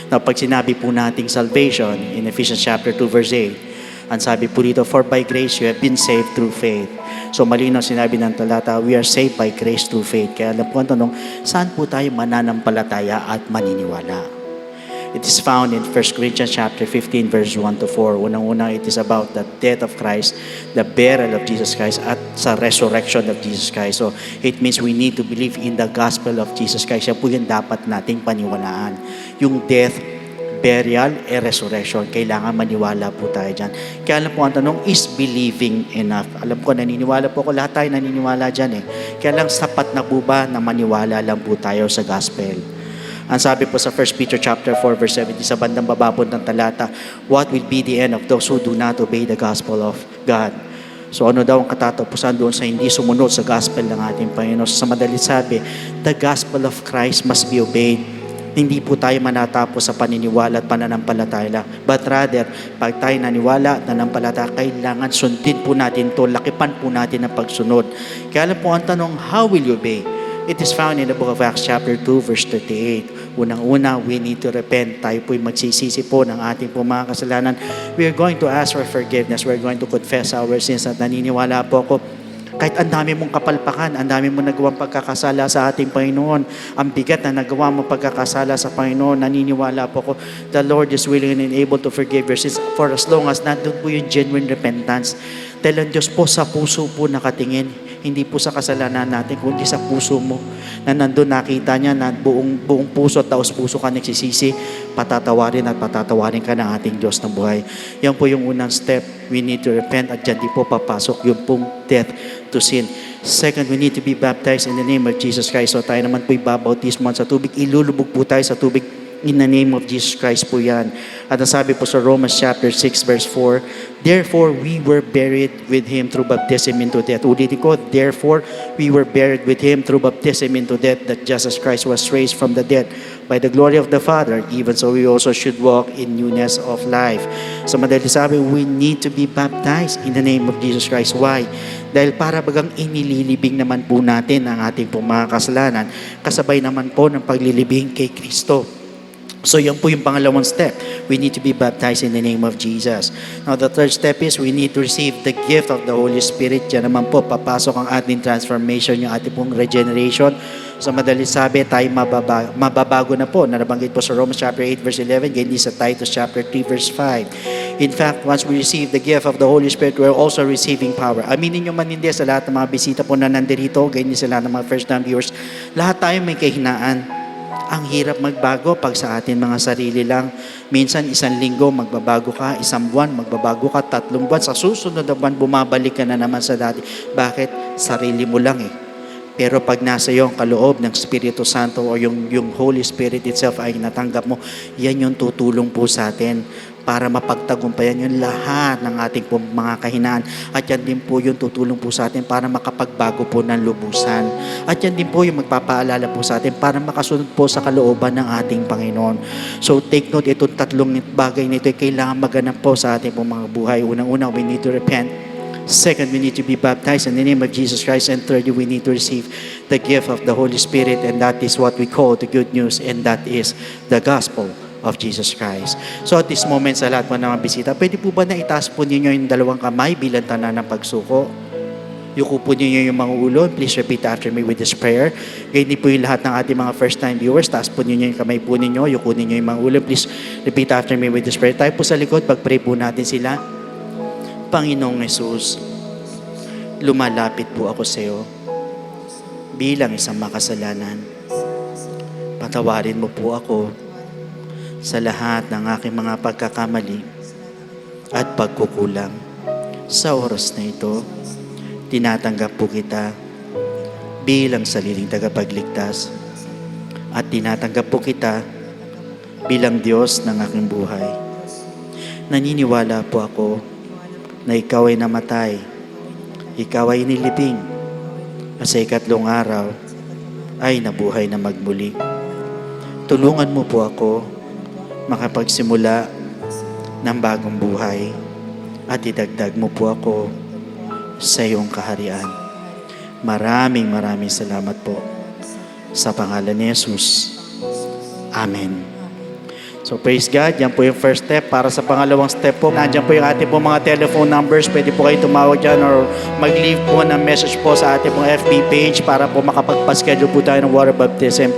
Now, pag sinabi po nating salvation in Ephesians chapter 2 verse 8, ang sabi po dito, for by grace you have been saved through faith. So malinaw sinabi ng talata, we are saved by grace through faith. Kaya alam po ang tanong, saan po tayo mananampalataya at maniniwala? It is found in 1 Corinthians chapter 15 verse 1 to 4. Unang-una, it is about the death of Christ, the burial of Jesus Christ, at sa resurrection of Jesus Christ. So it means we need to believe in the gospel of Jesus Christ. Yan po yung dapat nating paniwalaan. Yung death, burial, and resurrection. Kailangan maniwala po tayo dyan. Kaya alam po ang tanong, is believing enough? Alam ko, naniniwala po ako, lahat tayo naniniwala dyan eh. Kaya lang sapat na po ba na maniwala lang po tayo sa gospel? Ang sabi po sa 1 Peter chapter 4 verse 17 sa bandang baba po ng talata, what will be the end of those who do not obey the gospel of God? So ano daw ang katatapusan doon sa hindi sumunod sa gospel ng ating Panginoon? Sa madali sabi, the gospel of Christ must be obeyed. Hindi po tayo manatapos sa paniniwala at pananampalataya lang. But rather, pag tayo naniwala at nanampalataya, kailangan sundin po natin to, lakipan po natin ang pagsunod. Kaya alam po ang tanong, how will you obey? It is found in the book of Acts chapter 2 verse 38. Unang-una, we need to repent. Tayo po'y magsisisi po ng ating po mga kasalanan. We are going to ask for forgiveness. We are going to confess our sins at naniniwala po ako, kahit ang dami mong kapalpakan, ang dami mong nagawang pagkakasala sa ating Panginoon, ang bigat na nagawa mong pagkakasala sa Panginoon, naniniwala po ko, the Lord is willing and able to forgive your sins for as long as nandun po yung genuine repentance. Dahil ang Diyos po sa puso po nakatingin, hindi po sa kasalanan natin, kundi sa puso mo, na nandun nakita niya na buong puso at taos puso ka nagsisisi, patatawarin at patatawarin ka ng ating Diyos ng buhay. Yan po yung unang step. We need to repent at dyan di po papasok yung pong death to sin. Second, we need to be baptized in the name of Jesus Christ. So tayo naman po ibabautismo sa tubig. Ilulubog po tayo sa tubig in the name of Jesus Christ po yan. At nasabi po sa Romans chapter 6 verse 4, therefore we were buried with Him through baptism into death. Ulitin ko, therefore we were buried with Him through baptism into death, that Jesus Christ was raised from the dead by the glory of the Father. Even so we also should walk in newness of life. So madali sabi, we need to be baptized in the name of Jesus Christ. Why? Dahil para bagang inililibing naman po natin ang ating pong mga kasalanan, kasabay naman po ng paglilibing kay Kristo. So yan po yung pangalawang step. We need to be baptized in the name of Jesus. Now the third step is we need to receive the gift of the Holy Spirit. Yan naman po, papasok ang ating transformation, yung ating pong regeneration. So madali sabi, tayo mababago na po. Nabanggit po sa Romans chapter 8 verse 11, ganyan sa Titus chapter 3 verse 5. In fact, once we receive the gift of the Holy Spirit, we're also receiving power. Aminin nyo man hindi sa lahat ng mga bisita po na nandirito, ganyan sa lahat ng mga first-time viewers, lahat tayo may kahinaan. Ang hirap magbago pag sa atin mga sarili lang. Minsan, 1 linggo, magbabago ka. 1 buwan, magbabago ka. 3 buwan. Sa susunod na buwan, bumabalik ka na naman sa dati. Bakit? Sarili mo lang eh. Pero pag nasa iyo ang kaloob ng Espiritu Santo o yung Holy Spirit itself ay natanggap mo, yan yung tutulong po sa atin para mapagtagumpayan yung lahat ng ating po mga kahinaan. At yan din po yung tutulong po sa atin para makapagbago po ng lubusan. At yan din po yung magpapaalala po sa atin para makasunod po sa kalooban ng ating Panginoon. So take note, itong tatlong bagay nito ay kailangan maganap po sa ating po mga buhay. Unang-una, we need to repent. Second, we need to be baptized in the name of Jesus Christ. And thirdly, we need to receive the gift of the Holy Spirit. And that is what we call the good news. And that is the gospel of Jesus Christ. So at this moment, sa lahat po ng mga bisita, pwede po ba na itaas po ninyo yung dalawang kamay bilang tanda ng pagsuko? Yuko po ninyo yung mga ulo. Please repeat after me with this prayer. Ganyan po yung lahat ng ating mga first-time viewers. Taas po ninyo yung kamay po ninyo. Yuko ninyo yung mga ulo. Please repeat after me with this prayer. Tayo po sa likod, pag-pray po natin sila. Panginoong Jesus, lumalapit po ako sa iyo bilang isang makasalanan. Patawarin mo po ako sa lahat ng aking mga pagkakamali at pagkukulang. Sa oras na ito, tinatanggap po kita bilang sariling tagapagligtas at tinatanggap po kita bilang Diyos ng aking buhay. Naniniwala po ako na ikaw ay namatay, ikaw ay nilibing, at sa ikatlong araw ay nabuhay na magmuli. Tulungan mo po ako makapagsimula ng bagong buhay at idagdag mo po ako sa iyong kaharian. Maraming salamat po sa pangalan ni Jesus. Amen. So praise God, yan po yung first step. Para sa pangalawang step po, nandiyan po yung ating po mga telephone numbers. Pwede po kayo tumawag dyan or mag-leave po ng message po sa ating pong FB page para po makapagpaschedule po tayo ng water baptism.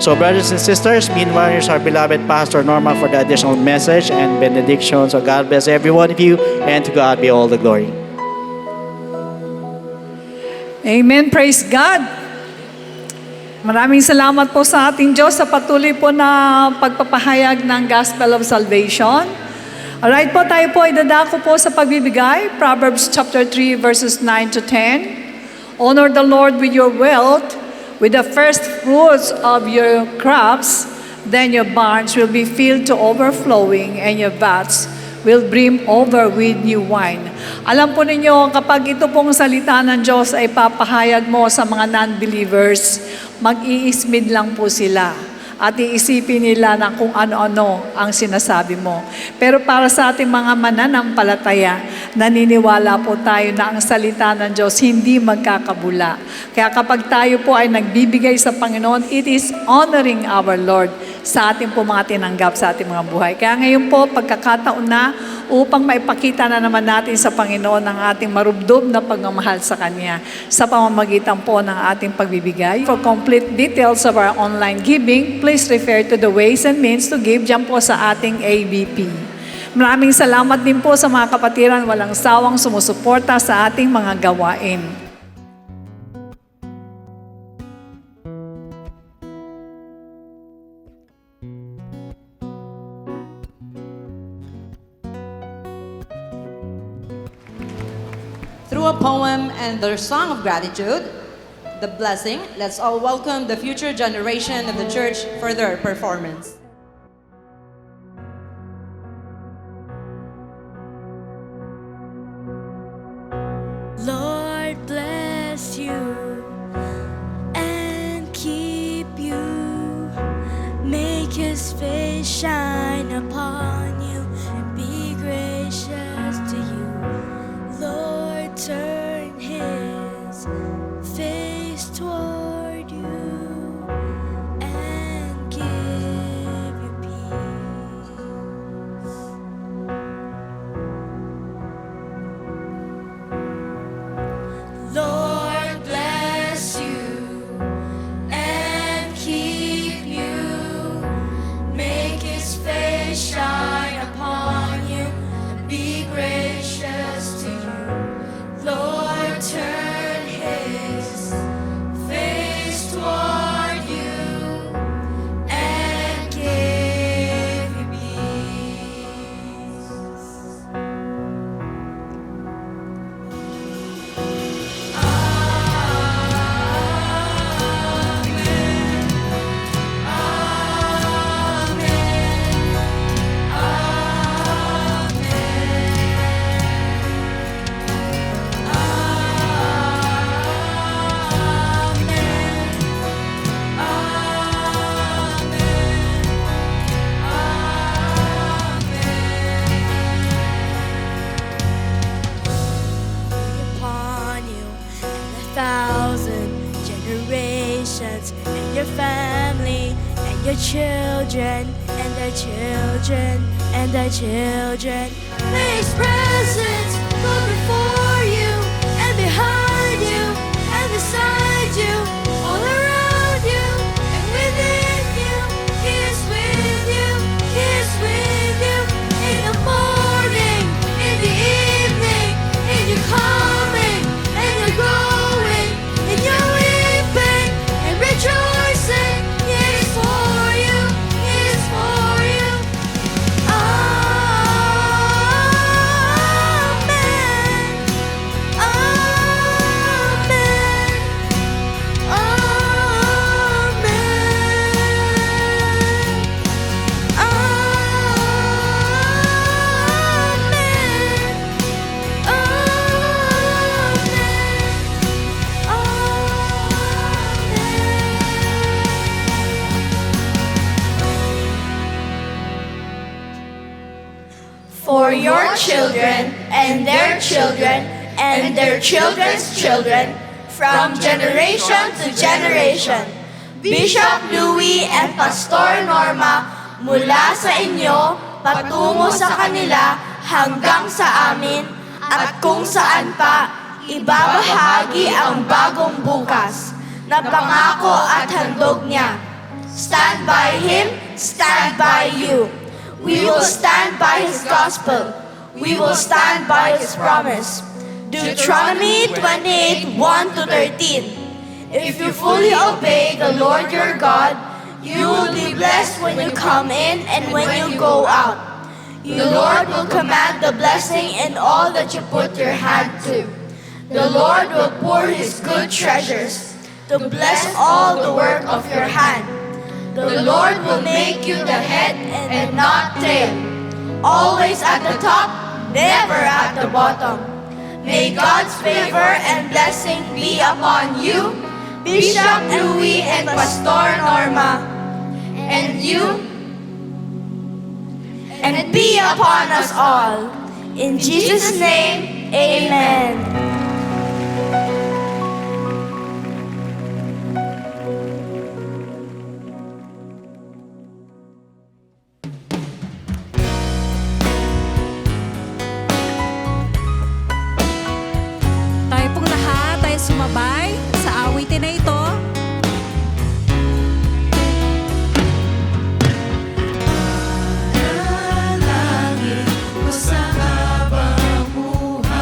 So brothers and sisters, meanwhile, here's our beloved Pastor Norma for the additional message and benediction. So God bless every one of you, and to God be all the glory. Amen. Praise God. Maraming salamat po sa ating Diyos sa patuloy po na pagpapahayag ng Gospel of Salvation. Alright po, tayo po ay dadako po sa pagbibigay. Proverbs chapter 3 verses 9 to 10. Honor the Lord with your wealth, with the first fruits of your crops, then your barns will be filled to overflowing and your vats will brim over with new wine. Alam po ninyo, kapag ito pong salita ng Diyos ay papahayag mo sa mga non-believers, mag-iismid lang po sila at iisipin nila na kung ano-ano ang sinasabi mo. Pero para sa ating mga mananampalataya, naniniwala po tayo na ang salita ng Diyos hindi magkakabula. Kaya kapag tayo po ay nagbibigay sa Panginoon, it is honoring our Lord sa ating po mga tinanggap sa ating mga buhay. Kaya ngayon po, pagkakataon na upang maipakita na naman natin sa Panginoon ang ating marubdob na pagmamahal sa Kanya sa pamamagitan po ng ating pagbibigay. For complete details of our online giving, please refer to the ways and means to give dyan po sa ating ABP. Maraming salamat din po sa mga kapatiran walang sawang sumusuporta sa ating mga gawain. Through a poem and their song of gratitude, the blessing, let's all welcome the future generation of the church for their performance. Lord bless you and keep you. Make His face shine upon you and be gracious to you. Lord, turn His face toward you and give you peace. Lord bless you and keep you. Make His face shine upon you and be gracious to you. Lord, turn His face toward you and give you peace. Upon you and 1,000 generations, and your family, and your children, and their children, and their children. May His presence go before you, and behind you, and beside you, all around you, and within you. He is with you, He is with you, in the morning, in the evening, in your coming, and your going, in your weeping, and rejoicing. He is for you, He is for you. Amen. Amen. For your children and their children and their children's children, from generation to generation. Bishop Louie and Pastor Norma, mula sa inyo patungo sa kanila hanggang sa amin, at kung saan pa ibabahagi ang bagong bukas na pangako at handog niya. Stand by Him, stand by you. We will stand by His gospel. We will stand by His promise. Deuteronomy 28:1-13. If you fully obey the Lord your God, you will be blessed when you come in and when you go out. The Lord will command the blessing in all that you put your hand to. The Lord will pour His good treasures to bless all the work of your hand. The Lord will make you the head and not tail, always at the top, never at the bottom. May God's favor and blessing be upon you, Bishop Louie and Pastor Norma, and you, and be upon us all. In Jesus' name, amen. Tayo pong lahat ay sumabay sa awitin na ito. Panalangin ko sa habang buhay.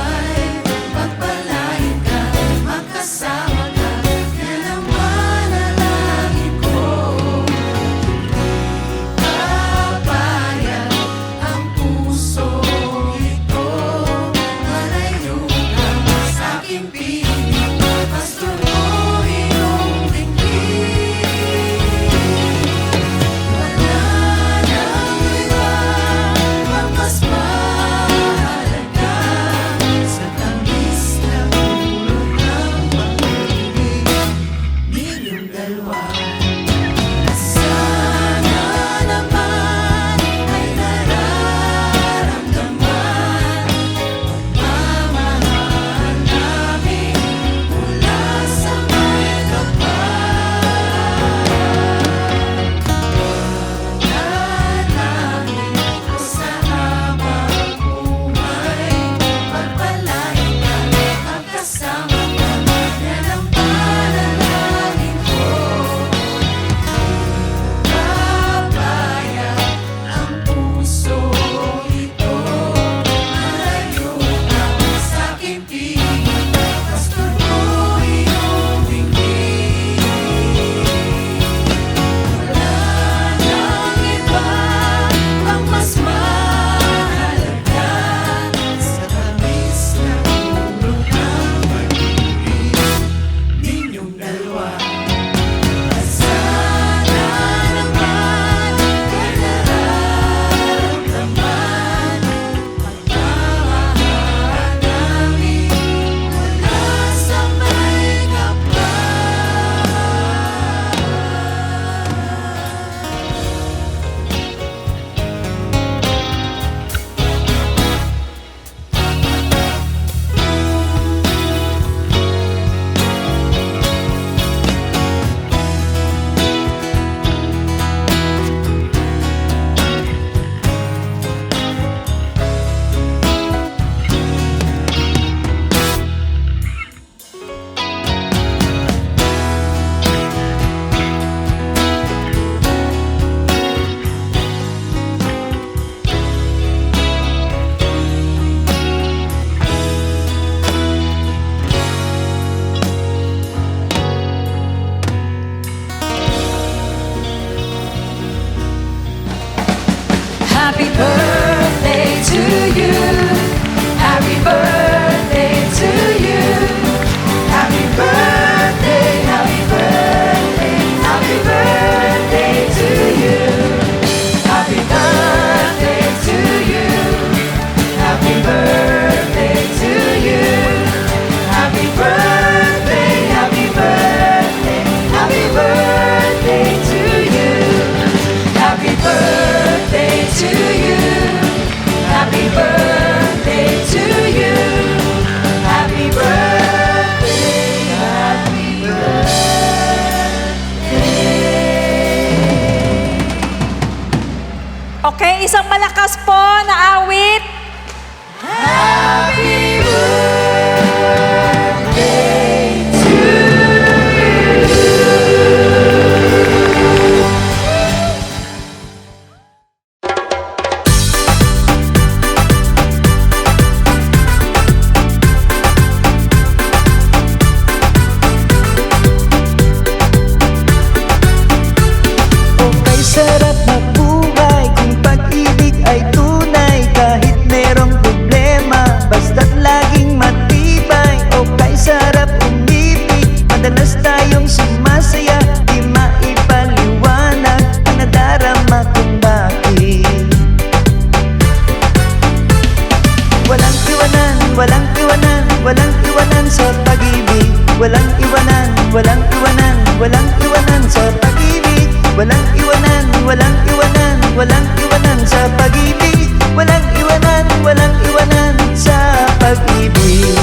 walang iwanan, walang iwanan, walang iwanan sa pag-ibig. Walang iwanan, walang iwanan, walang iwanan sa pag-ibig. Walang iwanan, walang iwanan sa pag-ibig.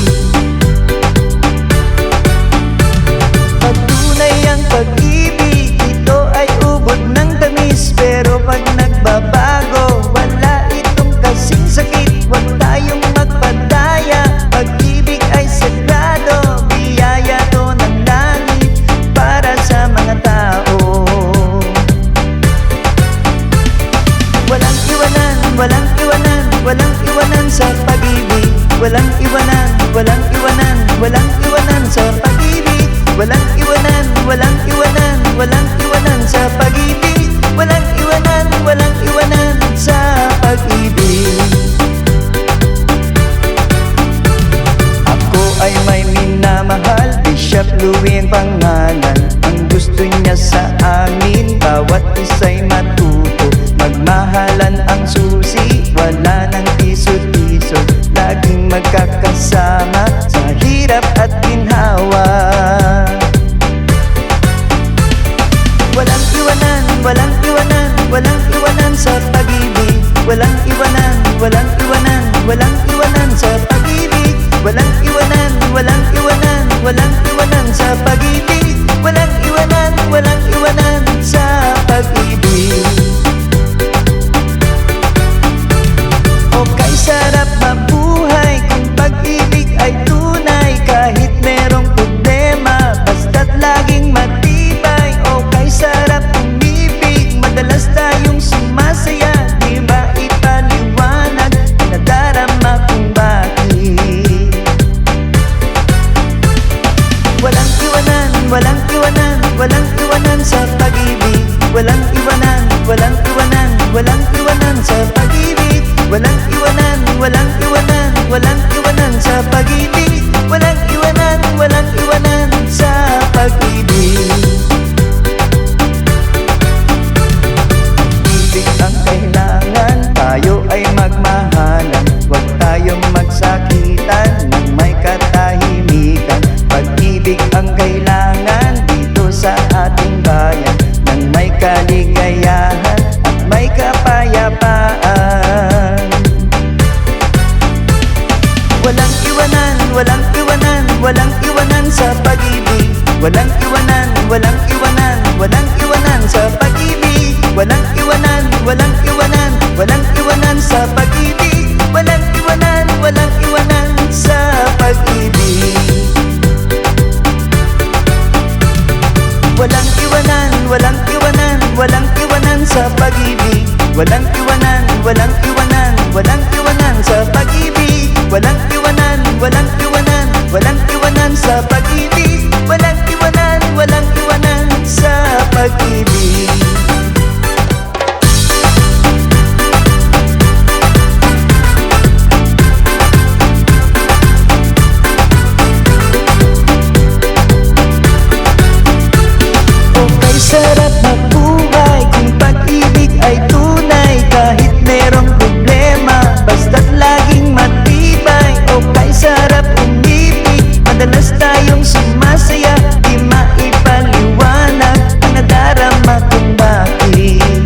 Pagtunay ang pag-ibig, ito ay ubod ng tamis. Pero pag nagbabago, wala itong kasing sakit. Huwag tayong magpadaya, pag-ibig ay sagrado. Biyaya to ng langit para sa mga tao. Walang iwanan, walang iwanan, walang iwanan sa pag-ibig. Walang iwanan, walang iwanan, walang iwanan sa pag-ibig. Walang iwanan, walang iwanan, walang iwanan sa pag-ibig. Walang iwanan, walang iwanan sa pag-ibig. Ako ay may minamahal, Bishop Louie ang pangalan. Ang gusto niya sa amin, bawat isa'y matuto. Magmahalan ang susi, wala nang tisod-tisod. Laging magkakasama sa hirap at ginhawa. Walang iwanan, walang iwanan, walang iwanan sa pag-ibig. Walang iwanan, walang iwanan, walang iwanan sa pag-ibig. Walang iwanan, walang iwanan, walang iwanan sa pag-ibig. Walang iwanan, walang iwanan sa pag-ibig. Okay, sarap mabuhay kung pag-ibig ay tunay. Kahit merong problema, basta't laging matibay. Okay, sarap umibig, madalas tayong sumasaya. Di maipaliwanag, nadarama kung bakit. Walang iwanan, walang iwanan, walang iwanan sa pag-ibig. Walang iwanan, walang iwanan, walang iwanan sa pag-ibig. Walang iwanan, walang iwanan, walang iwanan sa pag-ibig. Walang iwanan, walang iwanan sa pag-ibig. Ibig ang kailangan, tayo ay magmahalan. Huwag tayong magsakitan ng may katahimikan. Pag-ibig ang kailangan dito sa ating bayan, ng may kaligayahan at may kapayapaan. Walang iwanan, walang iwanan, walang iwanan sa pag-ibig. Walang iwanan, walang iwanan, walang iwanan sa pag-ibig. Walang iwanan, walang iwanan, walang iwanan sa pag-ibig. Walang iwanan, walang iwanan sa pag-ibig. Walang iwanan, walang iwanan, walang iwanan sa pag-ibig. Walang iwanan, walang iwanan, walang iwanan sa pag-ibig. Walang iwanan, walang iwanan, walang iwanan sa pag-ibig. Walang iwanan, walang iwanan sa pag-ibig. Okay, sarap mabuhay kung pag-ibig ay tunay. Kahit merong problema, basta't laging matibay. Okay, sarap umibig, madalas tayong sumasaya. Di maipaliwanag ang nadarama kung bakit.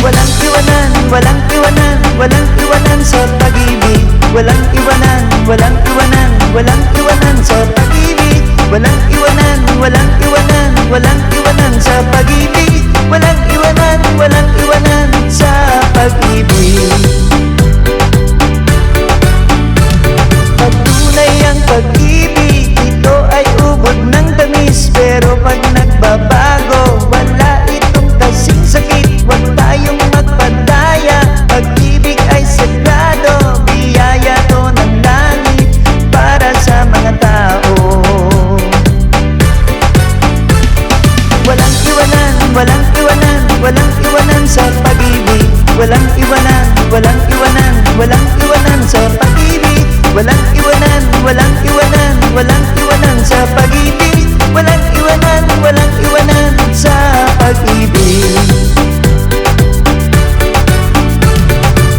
Walang iwanan, walang iwanan, walang iwanan sa pag-ibig. Walang iwanan, walang iwanan, walang iwanan sa pag-ibig. Walang iwanan, walang iwanan, walang iwanan sa pag-ibig. Walang iwanan, walang iwanan sa pag-ibig. Pagtunay ang pag-ibig, ito ay ubod ng tamis. Pero pag nagbabago, wala itong kasing sakit. Huwag tayong magpadaya, pag-ibig ay sagrado. Biyaya to ng langit para sa mga tao. Walang iwanan, walang iwanan, walang iwanan sa pag-ibig. Walang iwanan, walang iwanan, walang iwanan sa pag-ibig. Walang iwanan, walang iwanan, walang iwanan sa pag-ibig. Walang iwanan, walang iwanan sa pag-ibig.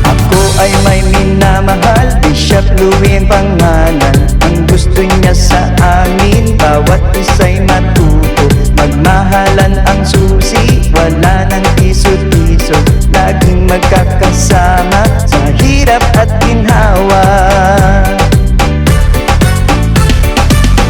Ako ay may minamahal, Bishop Louie ang pangalan. Ang gusto niya sa amin, bawat isa'y matuto. Magmahalan ang susi, wala nang tiso-tiso, laging magkakasama sa hirap at ginhawa.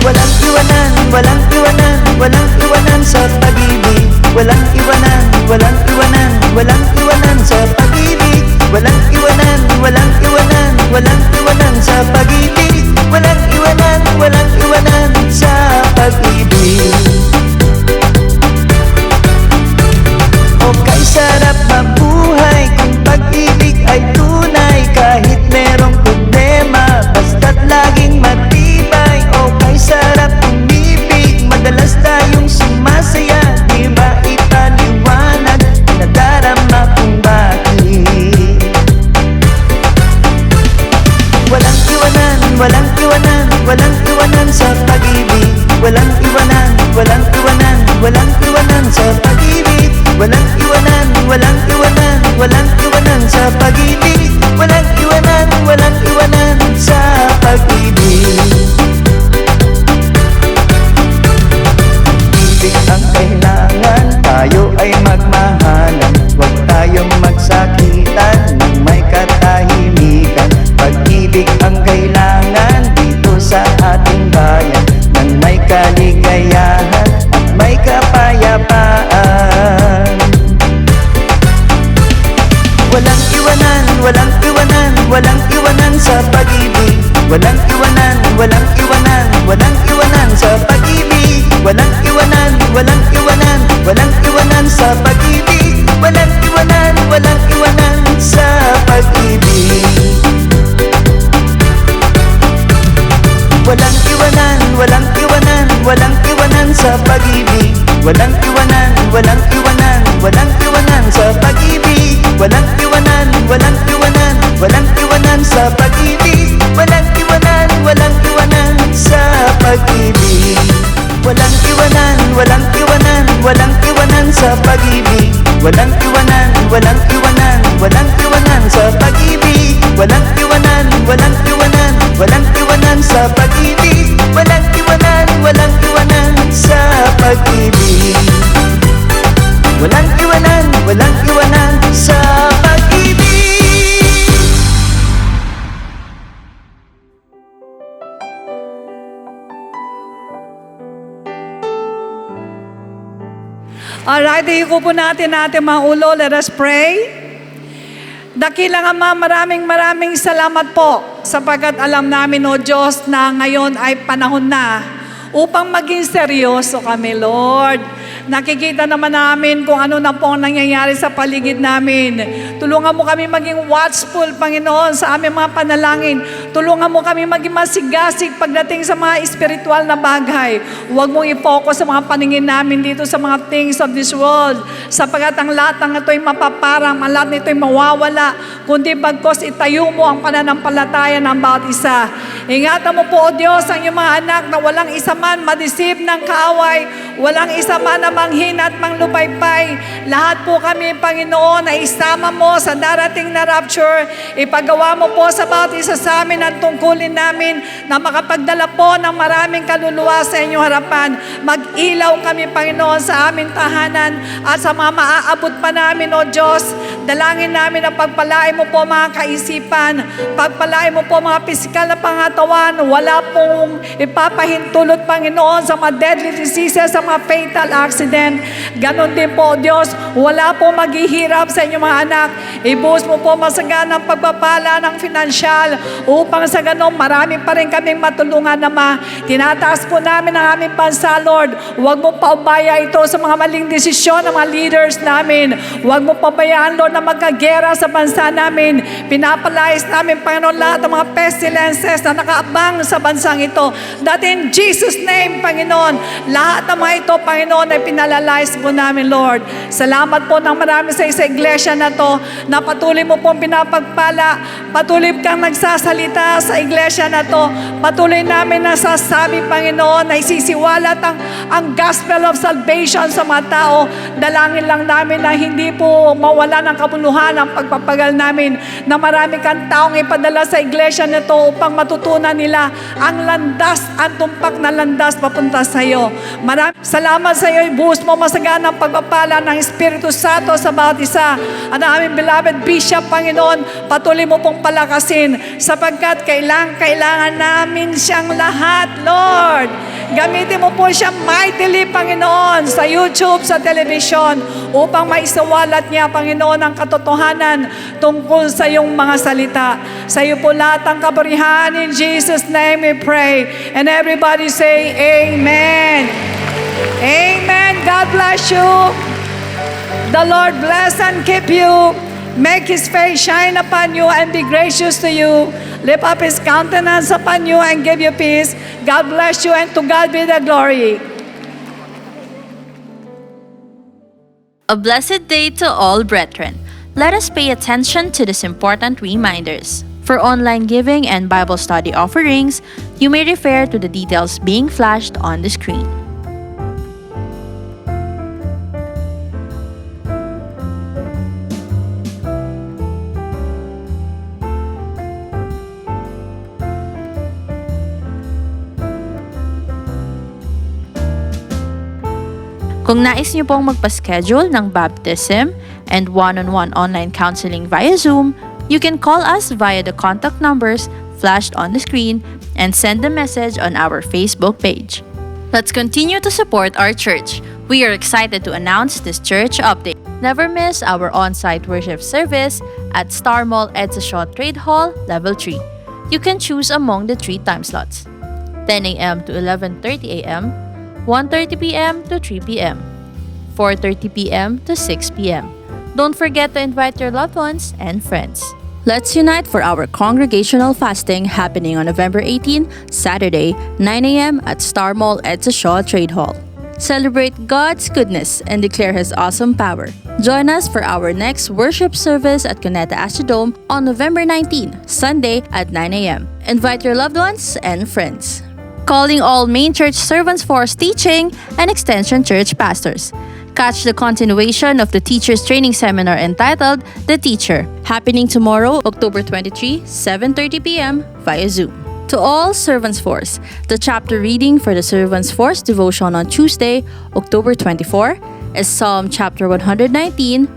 Walang iwanan, walang iwanan, walang iwanan sa pag-ibig. Walang iwanan, walang iwanan, walang iwanan sa pag-ibig. Walang iwanan, walang iwanan, walang iwanan sa pag-ibig. Walang iwanan, walang iwanan sa pag-ibig. Okay, sarap mabuhay kung pag-ibig ay tunay. Kahit merong problema, basta't laging matibay. Okay, sarap umibig, madalas tayong sumasaya. Di maipaliwanag, nadarama kung bakit. Walang iwanan, walang iwanan, walang iwanan sa pag-ibig. Walang iwanan, walang iwanan, walang iwanan sa pag-ibig. Walang iwanan, walang iwanan, walang iwanan sa pag-ibig. Walang iwanan, walang iwanan sa pag-ibig. Ibig ang kailangan, tayo ay magmahalan. Huwag tayong magsakitan nang may katahimikan. Pag-ibig ang kailangan dito sa ating bayan, nang may kaligayahan at may kapayapaan. Walang iwanan, walang iwanan, walang iwanan sa pag-ibig. Walang iwanan, walang iwanan, walang iwanan sa pag-ibig. Walang iwanan, walang iwanan, walang iwanan sa pag-ibig. Walang iwanan, walang iwanan sa pag-ibig. Walang iwanan, walang iwanan, walang iwanan sa pag-ibig. Walang iwanan, walang iwanan, walang iwanan sa pag-ibig. Walang iwanan, walang iwanan, walang iwanan sa pag-ibig. Walang iwanan, walang iwanan sa pag-ibig. Walang iwanan, walang iwanan, walang iwanan sa pag-ibig. Walang iwanan, walang iwanan, walang iwanan sa pag-ibig. Walang iwanan, walang iwanan, walang iwanan sa pag-ibig. Walang iwanan, walang iwanan sa pag-ibig. Walang iwanan, walang iwanan sa pag-ibig. Alright, hiko po natin mga ulo. Let us pray. Dakilang Ama, maraming salamat po sapagkat alam namin, O Diyos, na ngayon ay panahon na upang maging seryoso kami, Lord. Nakikita naman namin kung ano na po ang nangyayari sa paligid namin. Tulungan mo kami maging watchful, Panginoon, sa aming mga panalangin. Tulungan mo kami maging masigasig pagdating sa mga espiritual na bagay. Huwag mong i-focus sa mga paningin namin dito sa mga things of this world. Sapagkat ang lahat ng ito ay mapaparang, ang lahat nito ay mawawala. Kundi bagkos itayo mo ang pananampalataya ng bawat isa. Ingatan mo po, O Diyos, ang iyong mga anak na walang isa man madisip ng kaaway, walang isa man na manghina at manglupaypay. Lahat po kami, Panginoon, ay isama mo sa darating na rapture. Ipagawa mo po sa bawat isa sa amin ang tungkulin namin na makapagdala po ng maraming kaluluwa sa inyong harapan. Mag-ilaw kami, Panginoon, sa aming tahanan at sa mga maaabot pa namin, O Diyos. Dalangin namin na pagpalain mo po mga kaisipan, pagpalain mo po mga pisikal na pangatawan. Wala pong ipapahintulot, Panginoon, sa mga deadly diseases, sa mga fatal accident. Ganon din po, Diyos, wala po maghihirap sa inyong mga anak. Ibuhos mo po masaganang pagpapala ng finansyal upang sa ganon marami pa rin kaming matulungan, Ama. Tinataas po namin ang aming bansa, Lord. Huwag mo paubaya ito sa mga maling desisyon ng mga leaders namin. Huwag mo pabayaan, Lord, na magkagera sa bansa namin. Pinapalayas namin, Panginoon, lahat ng mga pestilences na nakaabang sa bansang ito. That in Jesus' name, Panginoon, lahat ng mga ito, Panginoon, ay pinalalayas po namin, Lord. Salamat po ng marami sa iglesia na to, na patuloy mo pong pinapagpala, patuloy kang nagsasalita sa iglesia na to, patuloy namin nasasabi, Panginoon, na isisiwalat ang gospel of salvation sa mga tao. Dalangin lang namin na hindi po mawala ng kabuluhan ang pagpapagal namin na marami kang taong ipadala sa iglesia nito upang matutunan nila ang landas, ang tumpak na landas papunta sa iyo. Maraming salamat sa iyo. Ibuhos mo masaganang pagpapala ng Espiritu Santo sa bawat isa. Ang aming beloved Bishop, Panginoon, patuloy mo pong palakasin sapagkat kailangan namin siyang lahat, Lord. Gamitin mo po siya mightily, Panginoon, sa YouTube, sa television, upang maisawalat niya, Panginoon, ang katotohanan tungkol sa iyong mga salita. Sa iyo po lahat ang kaburihan. In Jesus' name we pray. And everybody say, Amen. Amen. God bless you. The Lord bless and keep you. Make His face shine upon you and be gracious to you. Lift up His countenance upon you and give you peace. God bless you, and to God be the glory. A blessed day to all brethren. Let us pay attention to these important reminders. For online giving and Bible study offerings, you may refer to the details being flashed on the screen. Kung nais niyo pong magpa-schedule ng baptism and one-on-one online counseling via Zoom, you can call us via the contact numbers flashed on the screen and send a message on our Facebook page. Let's continue to support our church. We are excited to announce this church update. Never miss our on-site worship service at Star Mall Edsa Shaw Trade Hall, Level 3. You can choose among the 3 time slots: 10 a.m. to 11:30 a.m., 1:30 p.m. to 3 p.m., 4:30 p.m. to 6 p.m. Don't forget to invite your loved ones and friends. Let's unite for our congregational fasting happening on November 18, Saturday, 9 a.m. at Star Mall Edsa Shaw Trade Hall. Celebrate God's goodness and declare His awesome power. Join us for our next worship service at Cuneta Astrodome on November 19, Sunday at 9 a.m. Invite your loved ones and friends. Calling all main church servants force teaching and extension church pastors. Catch the continuation of the Teachers Training Seminar entitled The Teacher, happening tomorrow, October 23, 7:30 p.m. via Zoom. To all Servants Force, the chapter reading for the Servants Force devotion on Tuesday, October 24, is Psalm chapter 119,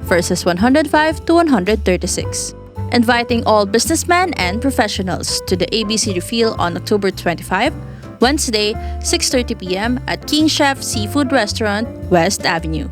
verses 105 to 136. Inviting all businessmen and professionals to the ABC Refill on October 25, Wednesday, 6:30 p.m. at King Chef Seafood Restaurant, West Avenue.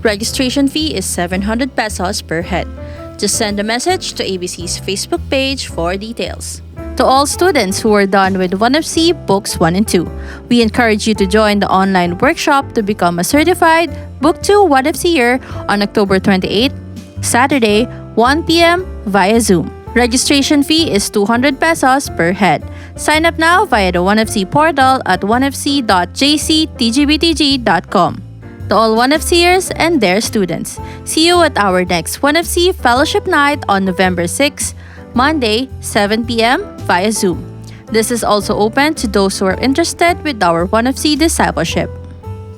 Registration fee is 700 pesos per head. Just send a message to ABC's Facebook page for details. To all students who are done with 1FC Books 1 and 2, we encourage you to join the online workshop to become a certified Book 2 1FCer on October 28, Saturday, 1 p.m. via Zoom. Registration fee is 200 pesos per head. Sign up now via the 1FC portal at 1fc.jctgbtg.com. To all 1FCers and their students, see you at our next 1FC Fellowship Night on November 6, Monday, 7 p.m. via Zoom. This is also open to those who are interested with our 1FC discipleship.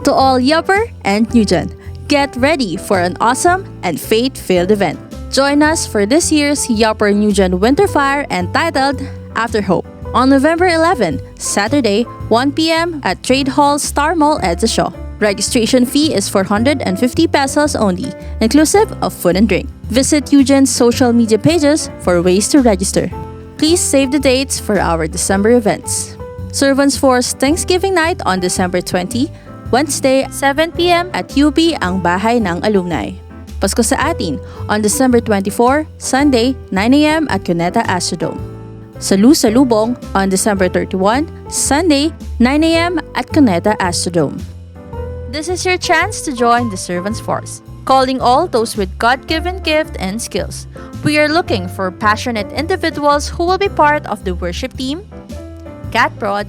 To all Yupper and Newgen, get ready for an awesome and faith-filled event. Join us for this year's Yupper Newgen Winter Fire entitled After Hope on November 11, Saturday, 1 p.m. at Trade Hall Star Mall Edsa Shaw. Registration fee is 450 pesos only, inclusive of food and drink. Visit Eugen's social media pages for ways to register. Please save the dates for our December events. Servants Force Thanksgiving Night on December 20, Wednesday, 7 p.m. at UP ang Bahay ng Alumni. Pasko sa atin on December 24, Sunday, 9 a.m. at Cuneta Astrodome. Salu-salubong on December 31, Sunday, 9 a.m. at Cuneta Astrodome. This is your chance to join the Servants Force, calling all those with God-given gift and skills. We are looking for passionate individuals who will be part of the worship team, Cat Prod,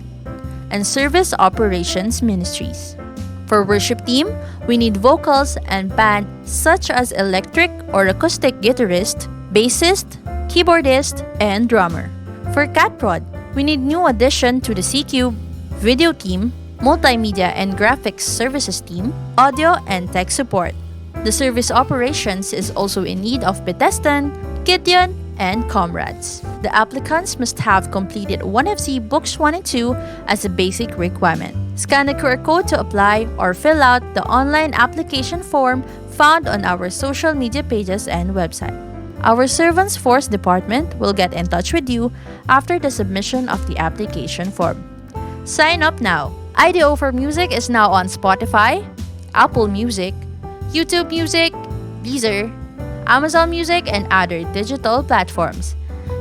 and Service Operations Ministries. For worship team, we need vocals and band such as electric or acoustic guitarist, bassist, keyboardist, and drummer. For Cat Prod, we need new addition to the C-Cube, video team, multimedia and graphics services team, audio and tech support. The service operations is also in need of Bethesdan, Gideon, and comrades. The applicants must have completed 1FC Books 1 and 2 as a basic requirement. Scan the QR code to apply or fill out the online application form found on our social media pages and website. Our Servants Force department will get in touch with you after the submission of the application form. Sign up now. IDO for Music is now on Spotify, Apple Music, YouTube Music, Deezer, Amazon Music, and other digital platforms.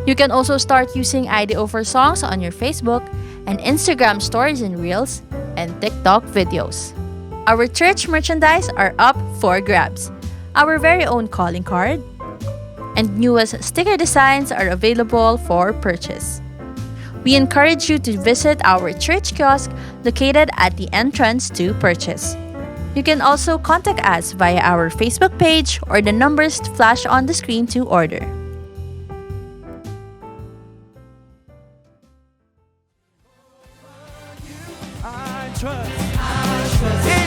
You can also start using IDO for Songs on your Facebook and Instagram stories and reels and TikTok videos. Our church merchandise are up for grabs. Our very own calling card and newest sticker designs are available for purchase. We encourage you to visit our church kiosk located at the entrance to purchase. You can also contact us via our Facebook page or the numbers flashed on the screen to order. I trust